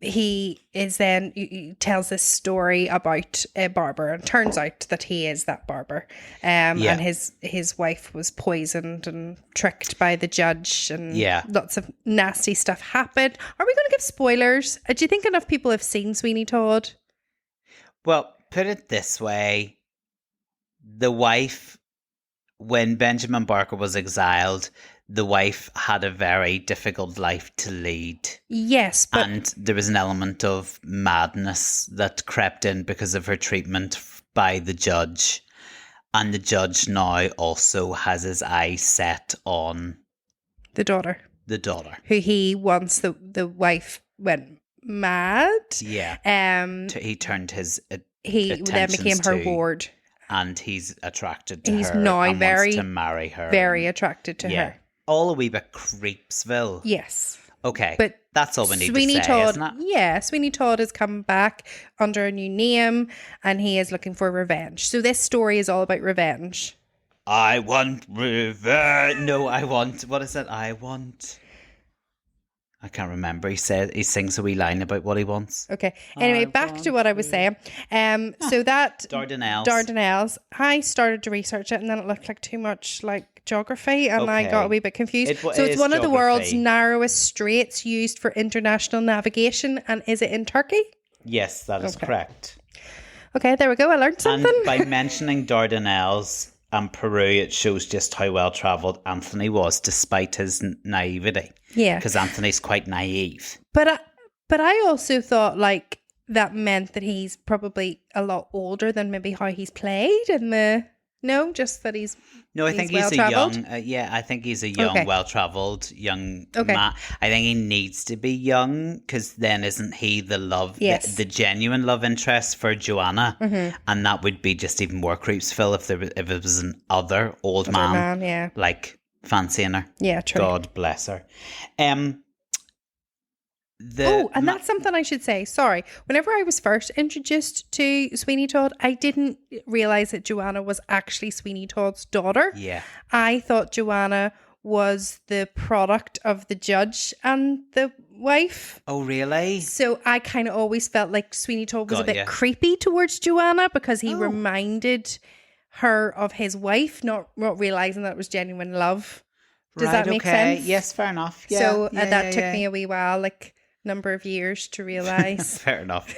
Speaker 1: he is then, he tells this story about a barber, and turns out that he is that barber. And his wife was poisoned and tricked by the judge, and lots of nasty stuff happened. Are we going to give spoilers? Do you think enough people have seen Sweeney Todd?
Speaker 2: Well, put it this way. The wife, when Benjamin Barker was exiled, the wife had a very difficult life to lead.
Speaker 1: Yes, but
Speaker 2: And there was an element of madness that crept in because of her treatment by the judge. And the judge now also has his eyes set on
Speaker 1: The daughter.
Speaker 2: the daughter.
Speaker 1: Who he wants the wife went mad.
Speaker 2: Yeah. He turned his
Speaker 1: He then became her ward.
Speaker 2: And he's attracted to
Speaker 1: He's
Speaker 2: her
Speaker 1: now
Speaker 2: and
Speaker 1: very,
Speaker 2: wants to marry her.
Speaker 1: very attracted to
Speaker 2: Yeah.
Speaker 1: her.
Speaker 2: All a wee bit Creepsville.
Speaker 1: Yes.
Speaker 2: Okay.
Speaker 1: But
Speaker 2: that's all we need
Speaker 1: Sweeney
Speaker 2: to say,
Speaker 1: Todd,
Speaker 2: isn't it?
Speaker 1: yeah, Sweeney Todd has come back under a new name and he is looking for revenge. So this story is all about revenge.
Speaker 2: I want revenge. No, I want. What is it? I want. I can't remember. He sings a wee line about what he wants.
Speaker 1: Okay. Anyway, back to what I was saying. So that Dardanelles. I started to research it and then it looked like too much like geography and I got a wee bit confused. So it's one of the world's narrowest straits used for international navigation. And is it in Turkey?
Speaker 2: Yes, that is correct.
Speaker 1: Okay, there we go. I learned something.
Speaker 2: And by mentioning Dardanelles and Peru, it shows just how well travelled Anthony was, despite his naivety.
Speaker 1: Yeah,
Speaker 2: because Anthony's quite naive.
Speaker 1: But I also thought like that meant that he's probably a lot older than maybe how he's played in the. No, just that he's.
Speaker 2: No, I think he's a young. I think he's a young, well-travelled young man. I think he needs to be young because then isn't he the love, the genuine love interest for Joanna, and that would be just even more Creepsville if it was an other old man, like fancying her.
Speaker 1: Yeah, true.
Speaker 2: God bless her.
Speaker 1: And that's something I should say. Sorry. Whenever I was first introduced to Sweeney Todd, I didn't realise that Joanna was actually Sweeney Todd's daughter.
Speaker 2: Yeah.
Speaker 1: I thought Joanna was the product of the judge and the wife.
Speaker 2: Oh, really?
Speaker 1: So I kind of always felt like Sweeney Todd was a bit creepy towards Joanna because he reminded her of his wife, not realising that it was genuine love. Does that make sense?
Speaker 2: Yes, fair enough. Yeah,
Speaker 1: so that took me a wee while, like number of years to realise.
Speaker 2: Fair enough.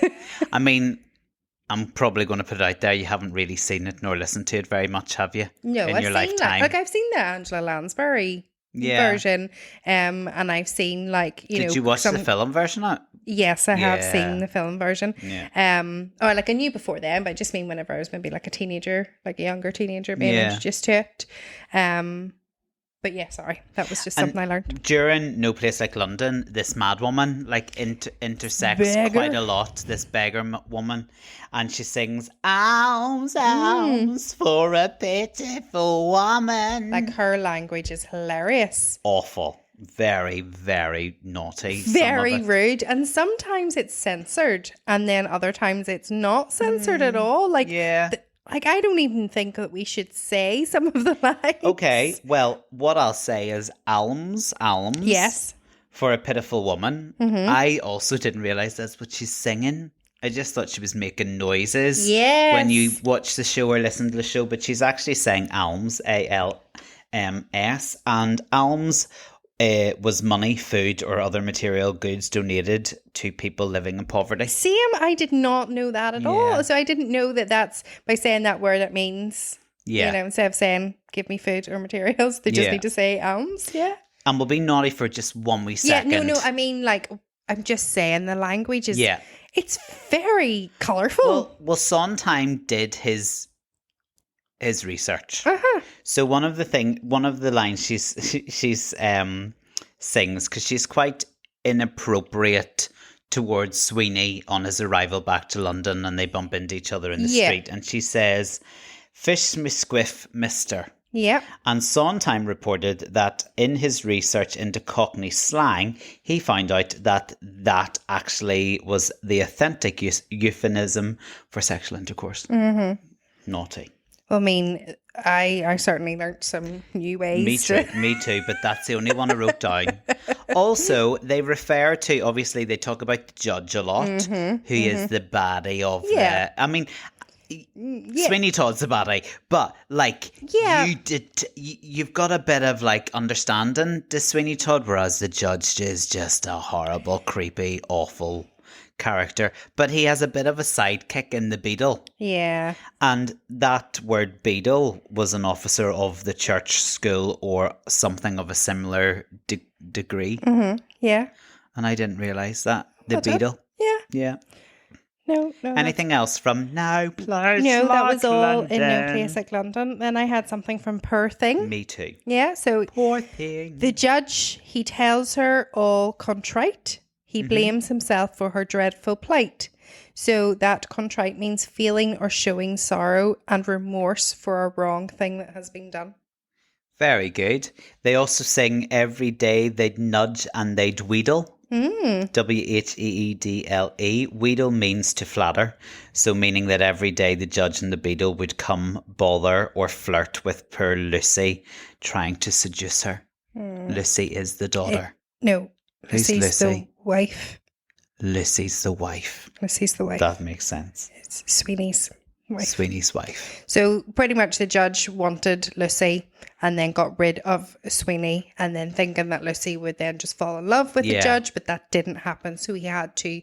Speaker 2: I mean, I'm probably going to put it out there. You haven't really seen it nor listened to it very much, have you?
Speaker 1: No,
Speaker 2: in
Speaker 1: I've
Speaker 2: your
Speaker 1: seen
Speaker 2: lifetime?
Speaker 1: that. Like I've seen the Angela Lansbury version, and I've seen like
Speaker 2: Did you watch the film version of it?
Speaker 1: Yes, I have seen the film version.
Speaker 2: Yeah.
Speaker 1: Or like I knew before then, but I just mean whenever I was maybe like a teenager, like a younger teenager, being introduced to it. But yeah, sorry, that was just something I learned.
Speaker 2: During No Place Like London, this mad woman like intersects quite a lot, this beggar woman, and she sings "Alms, alms for a pitiful woman."
Speaker 1: Like her language is hilarious.
Speaker 2: Awful. Very, very naughty.
Speaker 1: Very rude. And sometimes it's censored, and then other times it's not censored at all. Like, like, I don't even think that we should say some of the lines.
Speaker 2: Okay, well, what I'll say is alms.
Speaker 1: Yes.
Speaker 2: For a pitiful woman. I also didn't realise that's what she's singing. I just thought she was making noises when you watch the show or listen to the show, but she's actually saying alms, ALMS, and alms was money, food, or other material goods donated to people living in poverty.
Speaker 1: Same, I did not know that at all. So I didn't know that that's by saying that word, it means, you know, instead of saying give me food or materials, they just need to say alms. Yeah.
Speaker 2: And we'll be naughty for just 1 wee second.
Speaker 1: Yeah, no, I mean, like, I'm just saying the language is, it's very colourful.
Speaker 2: Well, Sondheim did his research. So one of the lines she's sings, because she's quite inappropriate towards Sweeney on his arrival back to London, and they bump into each other in the street, and she says, "Fish me squiff, mister."
Speaker 1: Yeah.
Speaker 2: And Sondheim reported that in his research into Cockney slang, he found out that actually was the authentic euphemism for sexual intercourse. Naughty.
Speaker 1: I mean, I certainly learnt some new ways.
Speaker 2: Me too, but that's the only one I wrote down. Also, they refer to, obviously, they talk about the judge a lot, who is the baddie of I mean, Sweeney Todd's the baddie, but like, you've got a bit of like understanding to Sweeney Todd, whereas the judge is just a horrible, creepy, awful character, but he has a bit of a sidekick in the Beadle.
Speaker 1: Yeah.
Speaker 2: And that word Beadle was an officer of the church school or something of a similar degree.
Speaker 1: Yeah.
Speaker 2: And I didn't realise that. The Beadle.
Speaker 1: Yeah.
Speaker 2: Yeah.
Speaker 1: No.
Speaker 2: Anything else from No Place
Speaker 1: No, that was
Speaker 2: Like
Speaker 1: all
Speaker 2: London?
Speaker 1: in No Place Like London. Then I had something from Poor Thing.
Speaker 2: Me too.
Speaker 1: Yeah, so
Speaker 2: Poor Thing.
Speaker 1: the judge, he tells her all contrite. He blames himself for her dreadful plight. So that contrite means feeling or showing sorrow and remorse for a wrong thing that has been done.
Speaker 2: Very good. They also sing Every Day They'd Nudge and They'd Wheedle. Wheedle. Wheedle means to flatter. So meaning that every day the judge and the beadle would come bother or flirt with poor Lucy, trying to seduce her. Lucy is the daughter.
Speaker 1: No,
Speaker 2: Who's
Speaker 1: Lucy's the
Speaker 2: Lucy?
Speaker 1: wife.
Speaker 2: Lucy's the wife.
Speaker 1: Lucy's the wife.
Speaker 2: That makes sense.
Speaker 1: It's Sweeney's wife.
Speaker 2: Sweeney's wife.
Speaker 1: So pretty much the judge wanted Lucy and then got rid of Sweeney, and then thinking that Lucy would then just fall in love with the judge, but that didn't happen. So he had to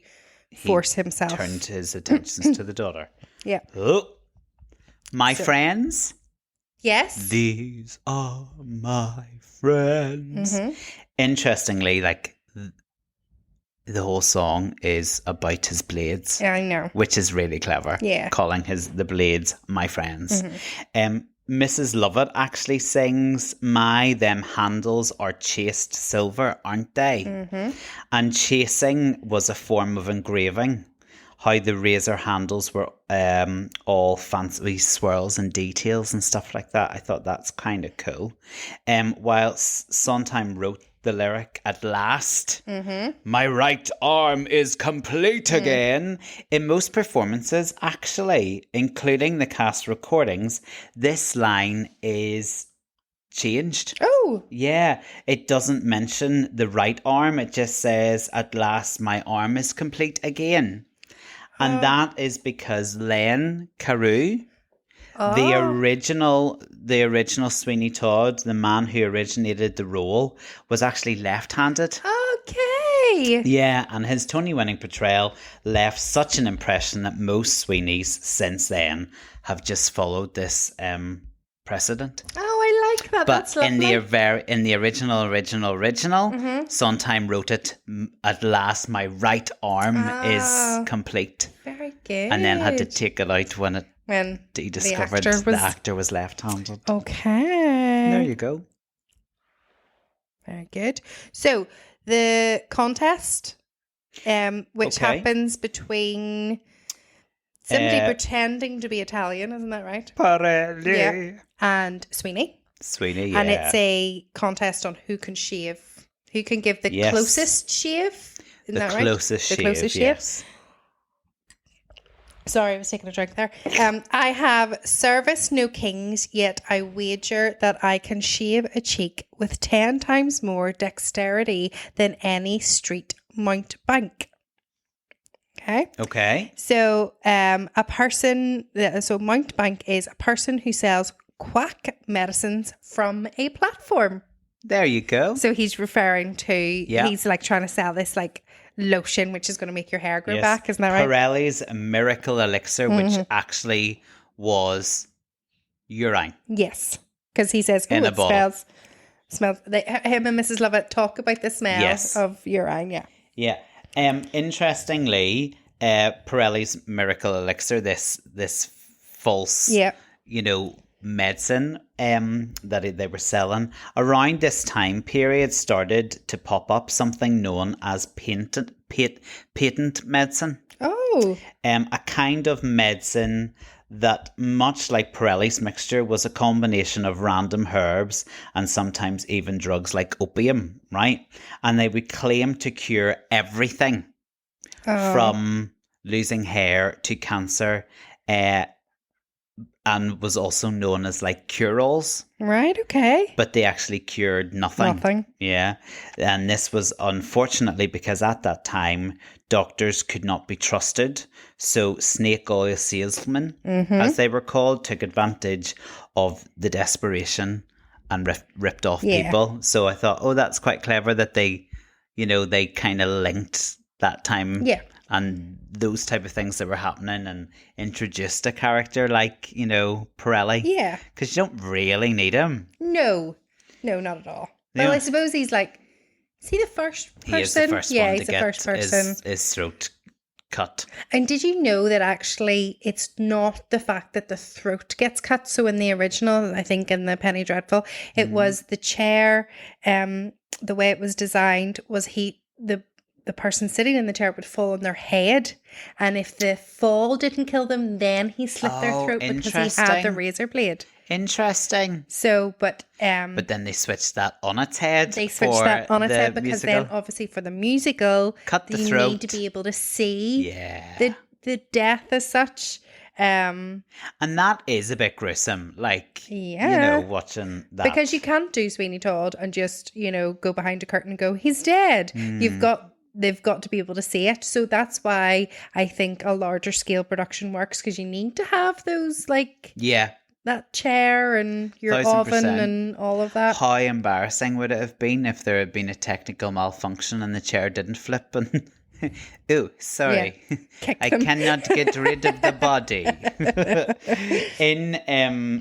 Speaker 1: force himself.
Speaker 2: Turned his attentions to the daughter.
Speaker 1: Yeah.
Speaker 2: Oh, my friends.
Speaker 1: Yes.
Speaker 2: These are my friends. Interestingly, like the whole song is about his blades.
Speaker 1: Yeah, I know.
Speaker 2: Which is really clever.
Speaker 1: Yeah.
Speaker 2: Calling the blades my friends. Mrs. Lovett actually sings, "My, them handles are chased silver, aren't they?" And chasing was a form of engraving. How the razor handles were all fancy swirls and details and stuff like that. I thought that's kind of cool. While Sondheim wrote the lyric, "At last, my right arm is complete again." In most performances, actually, including the cast recordings, this line is changed.
Speaker 1: Oh.
Speaker 2: Yeah, it doesn't mention the right arm. It just says, "At last, my arm is complete again." And that is because Len Carew, the original Sweeney Todd, the man who originated the role, was actually left-handed.
Speaker 1: Okay.
Speaker 2: Yeah, and his Tony-winning portrayal left such an impression that most Sweeneys since then have just followed this precedent.
Speaker 1: Oh, I like that.
Speaker 2: But
Speaker 1: That's lovely.
Speaker 2: in the original, Sondheim wrote it, "At last, my right arm is complete,"
Speaker 1: Very good.
Speaker 2: and then had to take it out when he
Speaker 1: the
Speaker 2: discovered
Speaker 1: actor
Speaker 2: the actor was left-handed.
Speaker 1: Okay.
Speaker 2: There you go.
Speaker 1: Very good. So the contest, which happens between somebody pretending to be Italian, isn't that right?
Speaker 2: Pirelli.
Speaker 1: Yeah. And Sweeney.
Speaker 2: Sweeney, yeah.
Speaker 1: And it's a contest on who can shave, who can give the
Speaker 2: Yes.
Speaker 1: closest shave. Isn't
Speaker 2: the
Speaker 1: that right?
Speaker 2: closest
Speaker 1: The
Speaker 2: shave,
Speaker 1: closest shave.
Speaker 2: yes.
Speaker 1: Sorry, I was taking a drink there. I have service no kings, yet I wager that I can shave a cheek with 10 times more dexterity than any street mountebank. Okay.
Speaker 2: Okay.
Speaker 1: So a person, so mountebank is a person who sells quack medicines from a platform.
Speaker 2: There you go.
Speaker 1: So he's referring to, he's like trying to sell this like lotion, which is going to make your hair grow
Speaker 2: Yes.
Speaker 1: back. Isn't that right?
Speaker 2: Pirelli's miracle elixir, which actually was urine.
Speaker 1: Yes. Because he says,
Speaker 2: In
Speaker 1: oh,
Speaker 2: a
Speaker 1: it
Speaker 2: bottle.
Speaker 1: smells. Him and Mrs. Lovett talk about the smell
Speaker 2: Yes.
Speaker 1: of urine. Yeah.
Speaker 2: Yeah. Interestingly, Pirelli's miracle elixir, this false,
Speaker 1: Yeah.
Speaker 2: medicine that they were selling, around this time period started to pop up something known as patent medicine.
Speaker 1: Oh.
Speaker 2: A kind of medicine that, much like Pirelli's mixture, was a combination of random herbs and sometimes even drugs like opium, right? And they would claim to cure everything from losing hair to cancer, and was also known as like cure-alls.
Speaker 1: Right. Okay.
Speaker 2: But they actually cured nothing.
Speaker 1: Nothing.
Speaker 2: Yeah. And this was unfortunately because at that time, doctors could not be trusted. So snake oil salesmen, as they were called, took advantage of the desperation and ripped off people. So I thought, oh, that's quite clever that they kind of linked that time.
Speaker 1: Yeah.
Speaker 2: And those type of things that were happening and introduced a character like, Pirelli.
Speaker 1: Yeah.
Speaker 2: Because you don't really need him.
Speaker 1: No, not at all.
Speaker 2: Yeah.
Speaker 1: Well, I suppose he's like, is he the first person?
Speaker 2: He is the first
Speaker 1: yeah,
Speaker 2: one
Speaker 1: he's
Speaker 2: to
Speaker 1: the
Speaker 2: get
Speaker 1: first person.
Speaker 2: his throat cut.
Speaker 1: And did you know that actually it's not the fact that the throat gets cut? So in the original, I think in the Penny Dreadful, it was the chair, the way it was designed was the person sitting in the chair would fall on their head. And if the fall didn't kill them, then he slit their throat because he had the razor blade.
Speaker 2: Interesting.
Speaker 1: So, but
Speaker 2: then they switched that on its head.
Speaker 1: They switched that on its head because
Speaker 2: musical.
Speaker 1: then obviously for the musical,
Speaker 2: Cut the
Speaker 1: you
Speaker 2: throat.
Speaker 1: need to be able to see
Speaker 2: Yeah.
Speaker 1: the death as such.
Speaker 2: And that is a bit gruesome. Like, watching that.
Speaker 1: Because you can't do Sweeney Todd and just, go behind a curtain and go, he's dead. They've got to be able to see it. So that's why I think a larger scale production works, because you need to have those, like, that chair and your
Speaker 2: 1000%.
Speaker 1: oven and all of that.
Speaker 2: How embarrassing would it have been if there had been a technical malfunction and the chair didn't flip and oh, sorry. I cannot get rid of the body.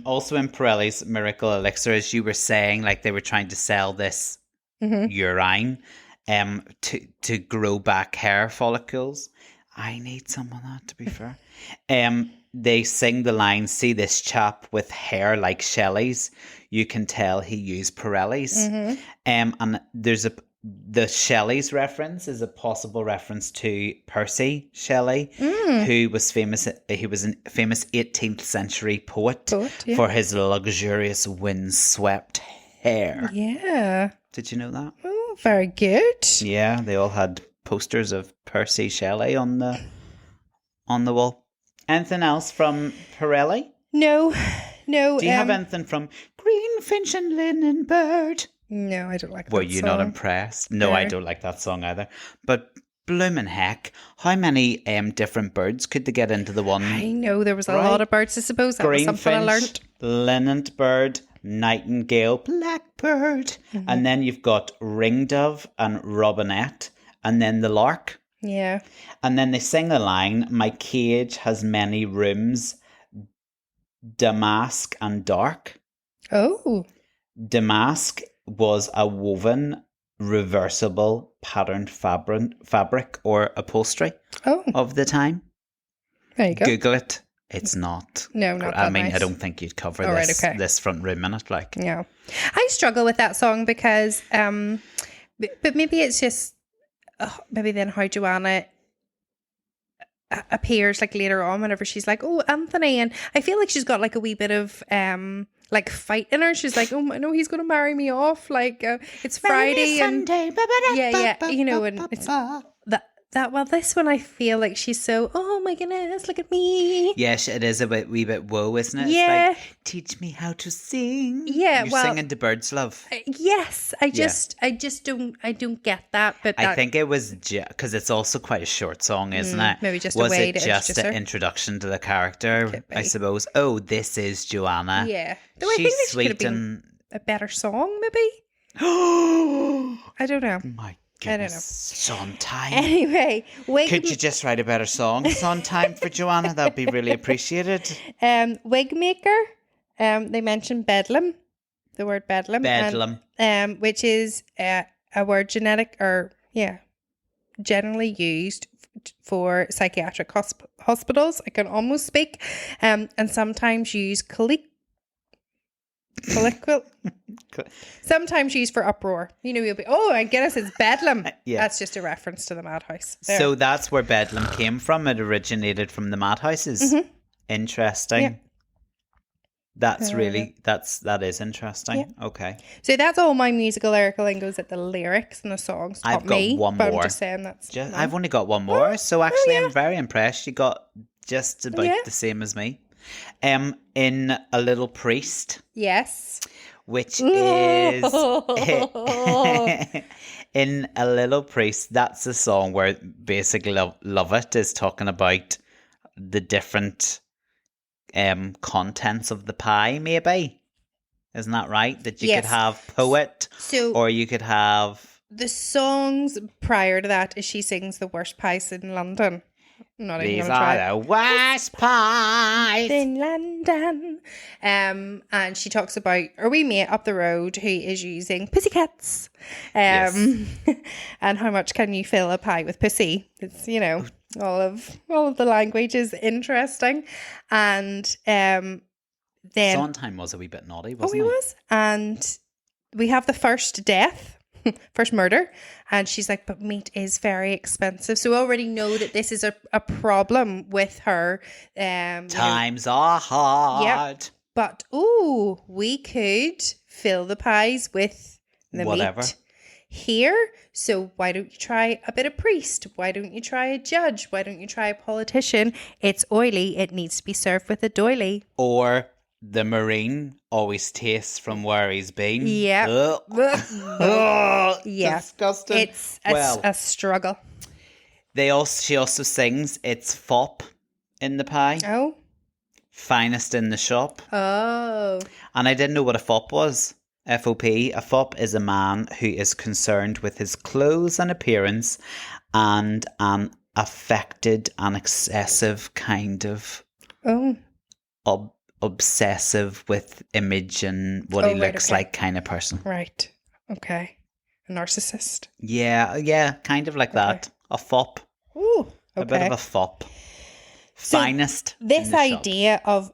Speaker 2: Also in Pirelli's Miracle Elixir, as you were saying, like they were trying to sell this urine to grow back hair follicles. I need some of that, to be fair. They sing the line, see this chap with hair like Shelley's. You can tell he used Pirelli's. And there's the Shelley's reference is a possible reference to Percy Shelley, who was famous. He was a famous 18th century poet for his luxurious windswept hair.
Speaker 1: Yeah.
Speaker 2: Did you know that?
Speaker 1: Oh, very good.
Speaker 2: Yeah, they all had posters of Percy Shelley on the wall. Anything else from Pirelli?
Speaker 1: No.
Speaker 2: Do you have anything from Greenfinch and Linen Bird?
Speaker 1: No, I don't like that
Speaker 2: Were you
Speaker 1: song.
Speaker 2: not impressed? No, I don't like that song either. But bloomin' heck, how many different birds could they get into the one?
Speaker 1: I know, there was a lot of birds, I suppose. That was something I learned.
Speaker 2: Linnet bird, nightingale, blackbird. And then you've got ringdove and robinette. And then the lark.
Speaker 1: Yeah.
Speaker 2: And then they sing the line, my cage has many rooms, damask and dark.
Speaker 1: Oh.
Speaker 2: Damask was a woven, reversible, patterned fabric or upholstery of the time.
Speaker 1: There you go.
Speaker 2: Google it. It's not.
Speaker 1: No, not that
Speaker 2: I mean,
Speaker 1: nice.
Speaker 2: I don't think you'd cover
Speaker 1: All right,
Speaker 2: this
Speaker 1: okay.
Speaker 2: this front room in it. Like,
Speaker 1: Yeah. I struggle with that song because, but maybe it's just, maybe then how Joanna appears like later on whenever she's like, oh, Anthony, and I feel like she's got like a wee bit of like fight in her. She's like, oh, I know he's going to marry me off, like it's Friday and
Speaker 2: Sunday,
Speaker 1: yeah, and it's that well, this one I feel like she's so, oh my goodness, look at me.
Speaker 2: Yes, it is a wee bit whoa, isn't it?
Speaker 1: Yeah.
Speaker 2: It's like, teach me how to sing.
Speaker 1: Yeah,
Speaker 2: You're
Speaker 1: well,
Speaker 2: singing to Birds Love.
Speaker 1: Yes, I just don't get that. But
Speaker 2: I think it was because it's also quite a short song, isn't it?
Speaker 1: maybe just
Speaker 2: was
Speaker 1: a way
Speaker 2: it
Speaker 1: to
Speaker 2: just
Speaker 1: introduce
Speaker 2: an
Speaker 1: her?
Speaker 2: introduction to the character?
Speaker 1: Could be.
Speaker 2: I suppose. Oh, this is Joanna.
Speaker 1: Yeah, though I
Speaker 2: She's
Speaker 1: think this could
Speaker 2: sweet
Speaker 1: have been
Speaker 2: and
Speaker 1: a better song, maybe. I don't know.
Speaker 2: My
Speaker 1: I don't know.
Speaker 2: goodness, Sondheim.
Speaker 1: Anyway,
Speaker 2: Could you just write a better song, Sondheim, for Joanna? That'd be really appreciated.
Speaker 1: Wigmaker. They mentioned Bedlam, the word Bedlam.
Speaker 2: Bedlam.
Speaker 1: And, which is a word generally used for psychiatric hospitals. I can almost speak. And sometimes used sometimes used for uproar. You'll be, oh my goodness, it's Bedlam.
Speaker 2: Yeah.
Speaker 1: That's just a reference to the madhouse. There.
Speaker 2: So that's where Bedlam came from. It originated from the madhouses. Interesting.
Speaker 1: Yeah.
Speaker 2: That's that is interesting.
Speaker 1: Yeah.
Speaker 2: Okay.
Speaker 1: So that's all my musical lyrical lingos at the lyrics and the songs taught
Speaker 2: I've got
Speaker 1: me,
Speaker 2: one
Speaker 1: but
Speaker 2: more.
Speaker 1: I'm just saying that's
Speaker 2: I've only got one more. So actually
Speaker 1: yeah.
Speaker 2: I'm very impressed. You got just about the same as me. In A Little Priest.
Speaker 1: yes.
Speaker 2: Which is in A Little Priest. That's a song where basically Love It is talking about the different contents of the pie, maybe. Isn't that right? That you could have poet, or you could have
Speaker 1: the songs prior to that is she sings The Worst Pies in London. I'm not even
Speaker 2: These
Speaker 1: going to try.
Speaker 2: are the worst pies.
Speaker 1: In London. And she talks about our wee mate up the road who is using pussycats.
Speaker 2: Yes.
Speaker 1: And how much can you fill a pie with pussy? It's, you know, all of the language is interesting. And then
Speaker 2: Sondheim was a wee bit naughty, wasn't
Speaker 1: he was. And we have the first death. First murder, and she's like, but meat is very expensive, so we already know that this is a problem with her.
Speaker 2: Times are hard.
Speaker 1: But we could fill the pies with the
Speaker 2: Whatever
Speaker 1: meat here, so why don't you try a bit of priest? Why don't you try a judge? Why don't you try a politician? It's oily, it needs to be served with a doily.
Speaker 2: Or the marine always tastes from where he's been.
Speaker 1: Yeah.
Speaker 2: Ugh.
Speaker 1: Yeah.
Speaker 2: Disgusting.
Speaker 1: It's a struggle.
Speaker 2: She also sings it's fop in the pie.
Speaker 1: Oh.
Speaker 2: Finest in the shop.
Speaker 1: Oh.
Speaker 2: And I didn't know what a fop was. FOP. A fop is a man who is concerned with his clothes and appearance and an affected and excessive kind of obsessive with image and what he looks like kind of person.
Speaker 1: Right. Okay. A narcissist.
Speaker 2: Yeah, kind of like that. A fop.
Speaker 1: Ooh. Okay.
Speaker 2: A bit of a fop.
Speaker 1: So
Speaker 2: Finest.
Speaker 1: this idea of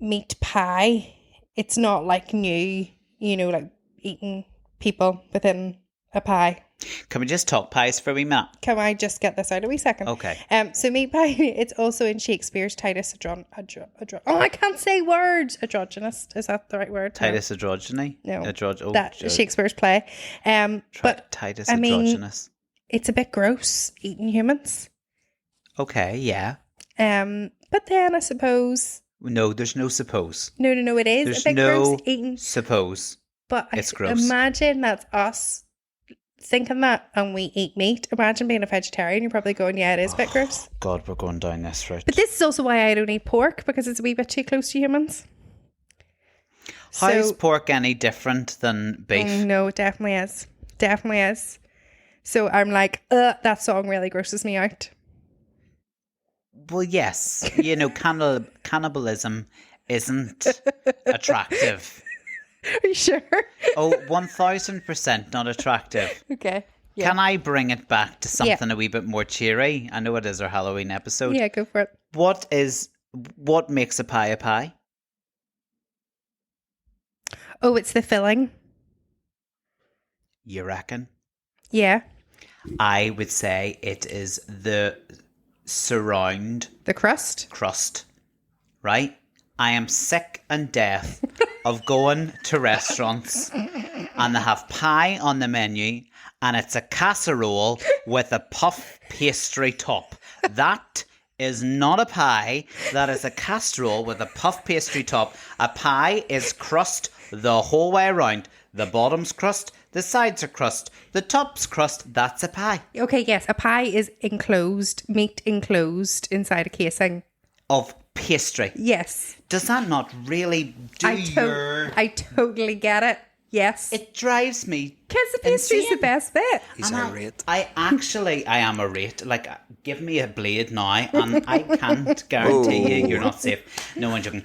Speaker 1: meat pie, it's not like new, you know, like eating people within a pie.
Speaker 2: Can we just talk pies for a wee minute?
Speaker 1: Can I just get this out a wee second?
Speaker 2: Okay.
Speaker 1: So meat pie, it's also in Shakespeare's Titus I can't say words. Androgynous, is that the right word?
Speaker 2: Titus androgyny?
Speaker 1: No. Shakespeare's play. But
Speaker 2: Titus
Speaker 1: I mean,
Speaker 2: androgynous.
Speaker 1: it's a bit gross eating humans.
Speaker 2: Okay, yeah.
Speaker 1: But then I suppose.
Speaker 2: No, there's no suppose.
Speaker 1: No, it is
Speaker 2: There's
Speaker 1: a bit
Speaker 2: no
Speaker 1: gross eating.
Speaker 2: suppose.
Speaker 1: But
Speaker 2: it's gross.
Speaker 1: Imagine that's us thinking that and we eat meat. Imagine being a vegetarian. You're probably going, yeah, it is a bit gross.
Speaker 2: God, we're going down this route.
Speaker 1: But this is also why I don't eat pork, because it's a wee bit too close to humans.
Speaker 2: How is pork any different than beef?
Speaker 1: No, it definitely is. Definitely is. So I'm like, that song really grosses me out.
Speaker 2: Well, yes. You know, cannibalism isn't attractive.
Speaker 1: Are you sure?
Speaker 2: Oh, 1000% not attractive.
Speaker 1: Okay. Yeah.
Speaker 2: Can I bring it back to something a wee bit more cheery? I know it is our Halloween episode.
Speaker 1: Yeah, go for it.
Speaker 2: What makes a pie a pie?
Speaker 1: Oh, it's the filling.
Speaker 2: You reckon?
Speaker 1: Yeah.
Speaker 2: I would say it is the surround
Speaker 1: The crust.
Speaker 2: Right? I am sick and deaf of going to restaurants and they have pie on the menu and it's a casserole with a puff pastry top. That is not a pie. That is a casserole with a puff pastry top. A pie is crust the whole way around. The bottom's crust, the sides are crust, the top's crust. That's a pie.
Speaker 1: Okay, yes. A pie is enclosed, meat enclosed inside a casing.
Speaker 2: Of pastry.
Speaker 1: Yes.
Speaker 2: Does that not really
Speaker 1: I totally get it. Yes.
Speaker 2: It drives me.
Speaker 1: Because the pastry is the best bit.
Speaker 3: He's irate.
Speaker 2: I am irate. Like, give me a blade now, and I can't guarantee you're not safe. No, I'm joking.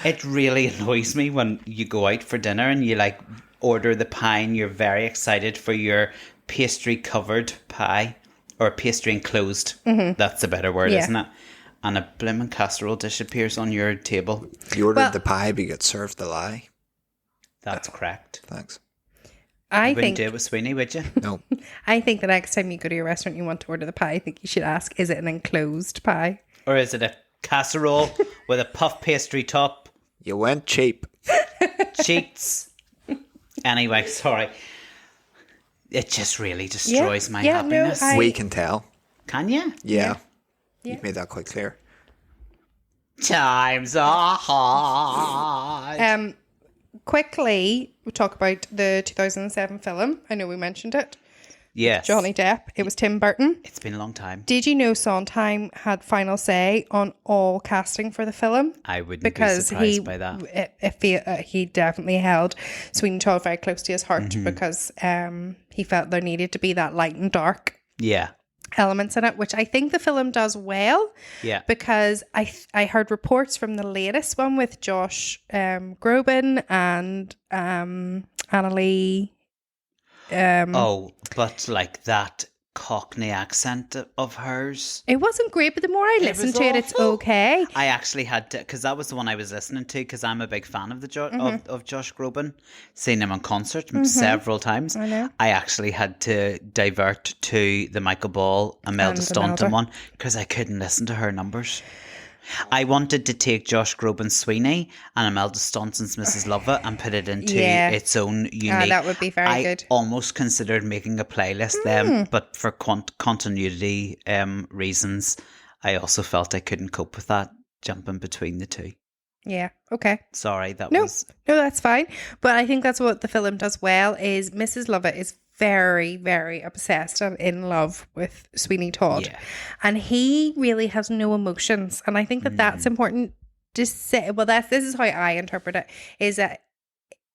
Speaker 2: It really annoys me when you go out for dinner and you like order the pie and you're very excited for your pastry covered pie or pastry enclosed. Mm-hmm. That's a better word, isn't it? And a blimmin' casserole dish appears on your table.
Speaker 3: You ordered the pie, but you get served the lie.
Speaker 2: That's correct.
Speaker 3: Thanks.
Speaker 2: You wouldn't do it with Sweeney, would you?
Speaker 3: No.
Speaker 1: I think the next time you go to your restaurant, you want to order the pie. I think you should ask, is it an enclosed pie?
Speaker 2: Or is it a casserole with a puff pastry top?
Speaker 3: You went cheap.
Speaker 2: Cheats. Anyway, sorry. It just really destroys my happiness.
Speaker 3: We can tell.
Speaker 2: Can you?
Speaker 3: Yeah. You've made that quite clear.
Speaker 2: Times are hard.
Speaker 1: Quickly, we'll talk about the 2007 film. I know we mentioned it.
Speaker 2: Yes.
Speaker 1: Johnny Depp. It was Tim Burton.
Speaker 2: It's been a long time.
Speaker 1: Did you know Sondheim had final say on all casting for the film?
Speaker 2: I wouldn't be surprised by that.
Speaker 1: He definitely held Sweeney Todd very close to his heart because he felt there needed to be that light and dark.
Speaker 2: Yeah.
Speaker 1: elements in it, which I think the film does well.
Speaker 2: Yeah.
Speaker 1: Because I heard reports from the latest one with Josh Groban and Annalie.
Speaker 2: But like that Cockney accent of hers.
Speaker 1: It wasn't great, but the more I listen to it, it's okay.
Speaker 2: I actually had to, because that was the one I was listening to, because I'm a big fan of of Josh Groban. Seen him on concert several times.
Speaker 1: I know.
Speaker 2: I actually had to divert to the Michael Ball Imelda Staunton one because I couldn't listen to her numbers. I wanted to take Josh Groban's Sweeney and Imelda Staunton's Mrs. Lovett and put it into its own unique.
Speaker 1: that would be very good.
Speaker 2: I almost considered making a playlist then, but for continuity reasons, I also felt I couldn't cope with that jumping between the two.
Speaker 1: Yeah. Okay.
Speaker 2: Sorry, that
Speaker 1: No,
Speaker 2: was...
Speaker 1: no, that's fine. But I think that's what the film does well is Mrs. Lovett is very, very obsessed and in love with Sweeney Todd.
Speaker 2: Yeah.
Speaker 1: And he really has no emotions. And I think that that's important to say. Well, this is how I interpret it, is that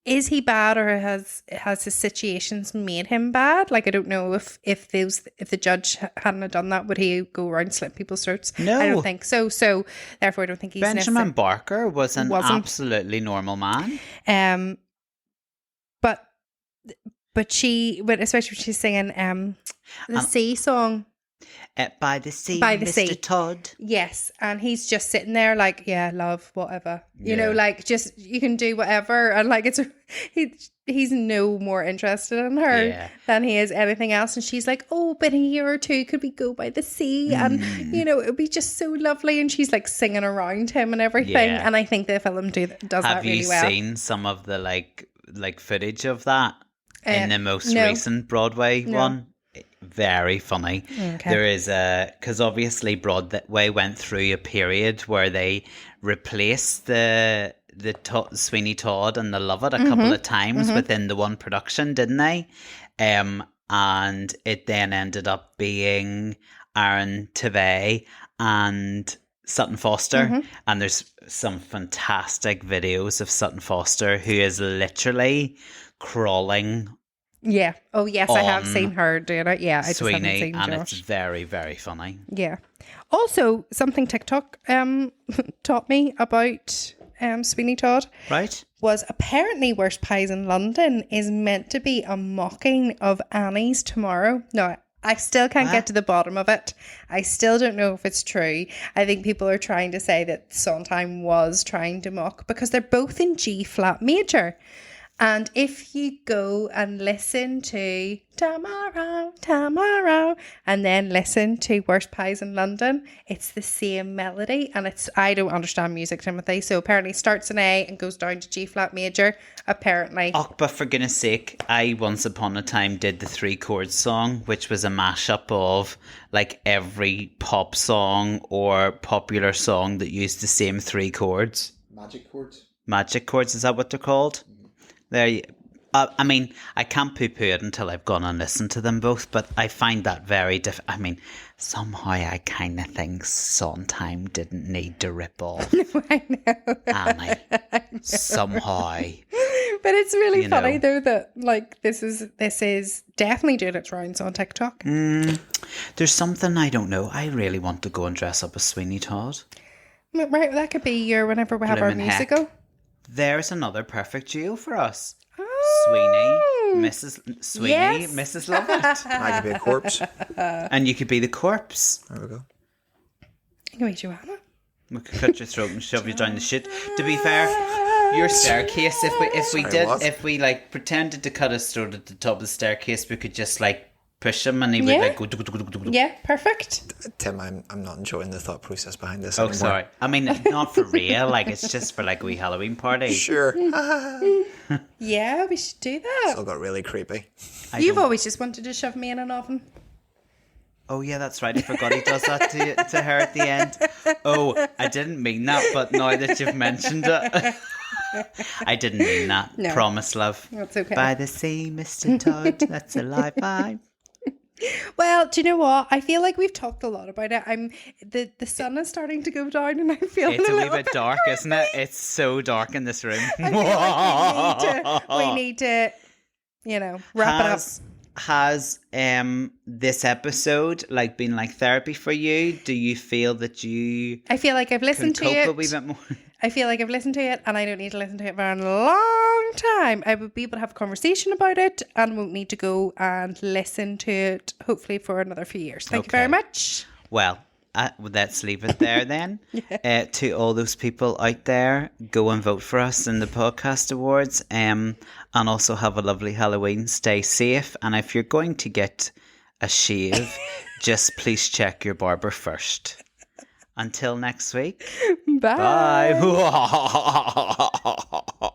Speaker 1: is he bad or has his situations made him bad? Like, I don't know if the judge hadn't have done that, would he go around slit people's throats?
Speaker 2: No.
Speaker 1: I don't think so. So therefore I don't think he's
Speaker 2: Benjamin Barker was an absolutely normal man.
Speaker 1: But she, especially when she's singing the sea song.
Speaker 2: By the sea,
Speaker 1: By the
Speaker 2: Mr.
Speaker 1: sea.
Speaker 2: Todd.
Speaker 1: Yes, and he's just sitting there like, yeah, love, whatever. You know, like, just, you can do whatever. And like, he's no more interested in her than he is anything else. And she's like, oh, but in a year or two, could we go by the sea? And, you know, it would be just so lovely. And she's like singing around him and everything.
Speaker 2: Yeah.
Speaker 1: And I think the film does that really well.
Speaker 2: Have you seen some of the like footage of that in the most recent Broadway one? Very funny.
Speaker 1: Okay.
Speaker 2: There is because obviously Broadway went through a period where they replaced the Sweeney Todd and the Lovett a couple of times within the one production, didn't they? And it then ended up being Aaron Tveit and Sutton Foster, and there's some fantastic videos of Sutton Foster who is literally crawling.
Speaker 1: Yeah. Oh, yes, I have seen her doing it. Yeah, I just haven't
Speaker 2: Sweeney,
Speaker 1: seen
Speaker 2: and
Speaker 1: Josh.
Speaker 2: it's very, very funny.
Speaker 1: Yeah. Also, something TikTok taught me about Sweeney Todd
Speaker 2: Right?
Speaker 1: was apparently Worst Pies in London is meant to be a mocking of Annie's Tomorrow. No, I still can't get to the bottom of it. I still don't know if it's true. I think people are trying to say that Sondheim was trying to mock because they're both in G flat major. And if you go and listen to Tomorrow, and then listen to Worst Pies in London, it's the same melody. And I don't understand music, Timothy. So apparently it starts in A and goes down to G flat major, apparently.
Speaker 2: Oh, but for goodness sake, I once upon a time did the 3 chord song, which was a mashup of like every pop song or popular song that used the same 3 chords.
Speaker 3: Magic chords.
Speaker 2: Magic chords, is that what they're called? There, I mean, I can't poo-poo it until I've gone and listened to them both, but I find that very I mean, somehow I kind of think Sondheim didn't need to rip off
Speaker 1: I know.
Speaker 2: Annie. Somehow.
Speaker 1: But it's really funny though that like this is definitely doing its rounds on TikTok.
Speaker 2: There's something I don't know. I really want to go and dress up as Sweeney Todd.
Speaker 1: Right, that could be your whenever we have our
Speaker 2: Bloomin' heck.
Speaker 1: musical.
Speaker 2: There's another perfect duo for us.
Speaker 1: Oh.
Speaker 2: Sweeney,
Speaker 1: Yes.
Speaker 2: Mrs. Lovett.
Speaker 3: I could be a corpse.
Speaker 2: And you could be the corpse.
Speaker 3: There we go.
Speaker 1: You can be Joanna.
Speaker 2: We could cut your throat and shove you down the shit. To be fair, your staircase, if we like pretended to cut his throat at the top of the staircase, we could just like push him and he would like go.
Speaker 1: Yeah, perfect.
Speaker 3: Tim, I'm not enjoying the thought process behind this
Speaker 2: Oh,
Speaker 3: anymore.
Speaker 2: sorry. I mean, not for real. Like, it's just for like a wee Halloween party.
Speaker 3: Sure.
Speaker 1: Yeah, we should do that.
Speaker 3: Still got really creepy.
Speaker 1: You've always just wanted to shove me in an oven.
Speaker 2: Oh, yeah, that's right. I forgot he does that to her at the end. Oh, I didn't mean that, but now that you've mentioned it, I didn't mean that.
Speaker 1: No.
Speaker 2: Promise, love.
Speaker 1: That's okay.
Speaker 2: By the sea, Mr. Todd, that's a lifeline.
Speaker 1: Well, do you know what? I feel like we've talked a lot about it. The sun is starting to go down, and I'm feeling
Speaker 2: It's a wee
Speaker 1: little
Speaker 2: bit dark, isn't it? It's so dark in this room.
Speaker 1: I feel like we need to, wrap it up.
Speaker 2: has this episode like been like therapy for you? Do you feel that you
Speaker 1: I feel like I've
Speaker 2: can
Speaker 1: listened to
Speaker 2: cope
Speaker 1: it.
Speaker 2: a wee bit more?
Speaker 1: I feel like I've listened to it and I don't need to listen to it for a long time. I would be able to have a conversation about it and won't need to go and listen to it hopefully for another few years. Thank you very
Speaker 2: Okay.
Speaker 1: much.
Speaker 2: Well, let's leave it there then. To all those people out there, go and vote for us in the podcast awards. And also have a lovely Halloween. Stay safe. And if you're going to get a shave, just please check your barber first. Until next week.
Speaker 1: Bye.
Speaker 2: Bye.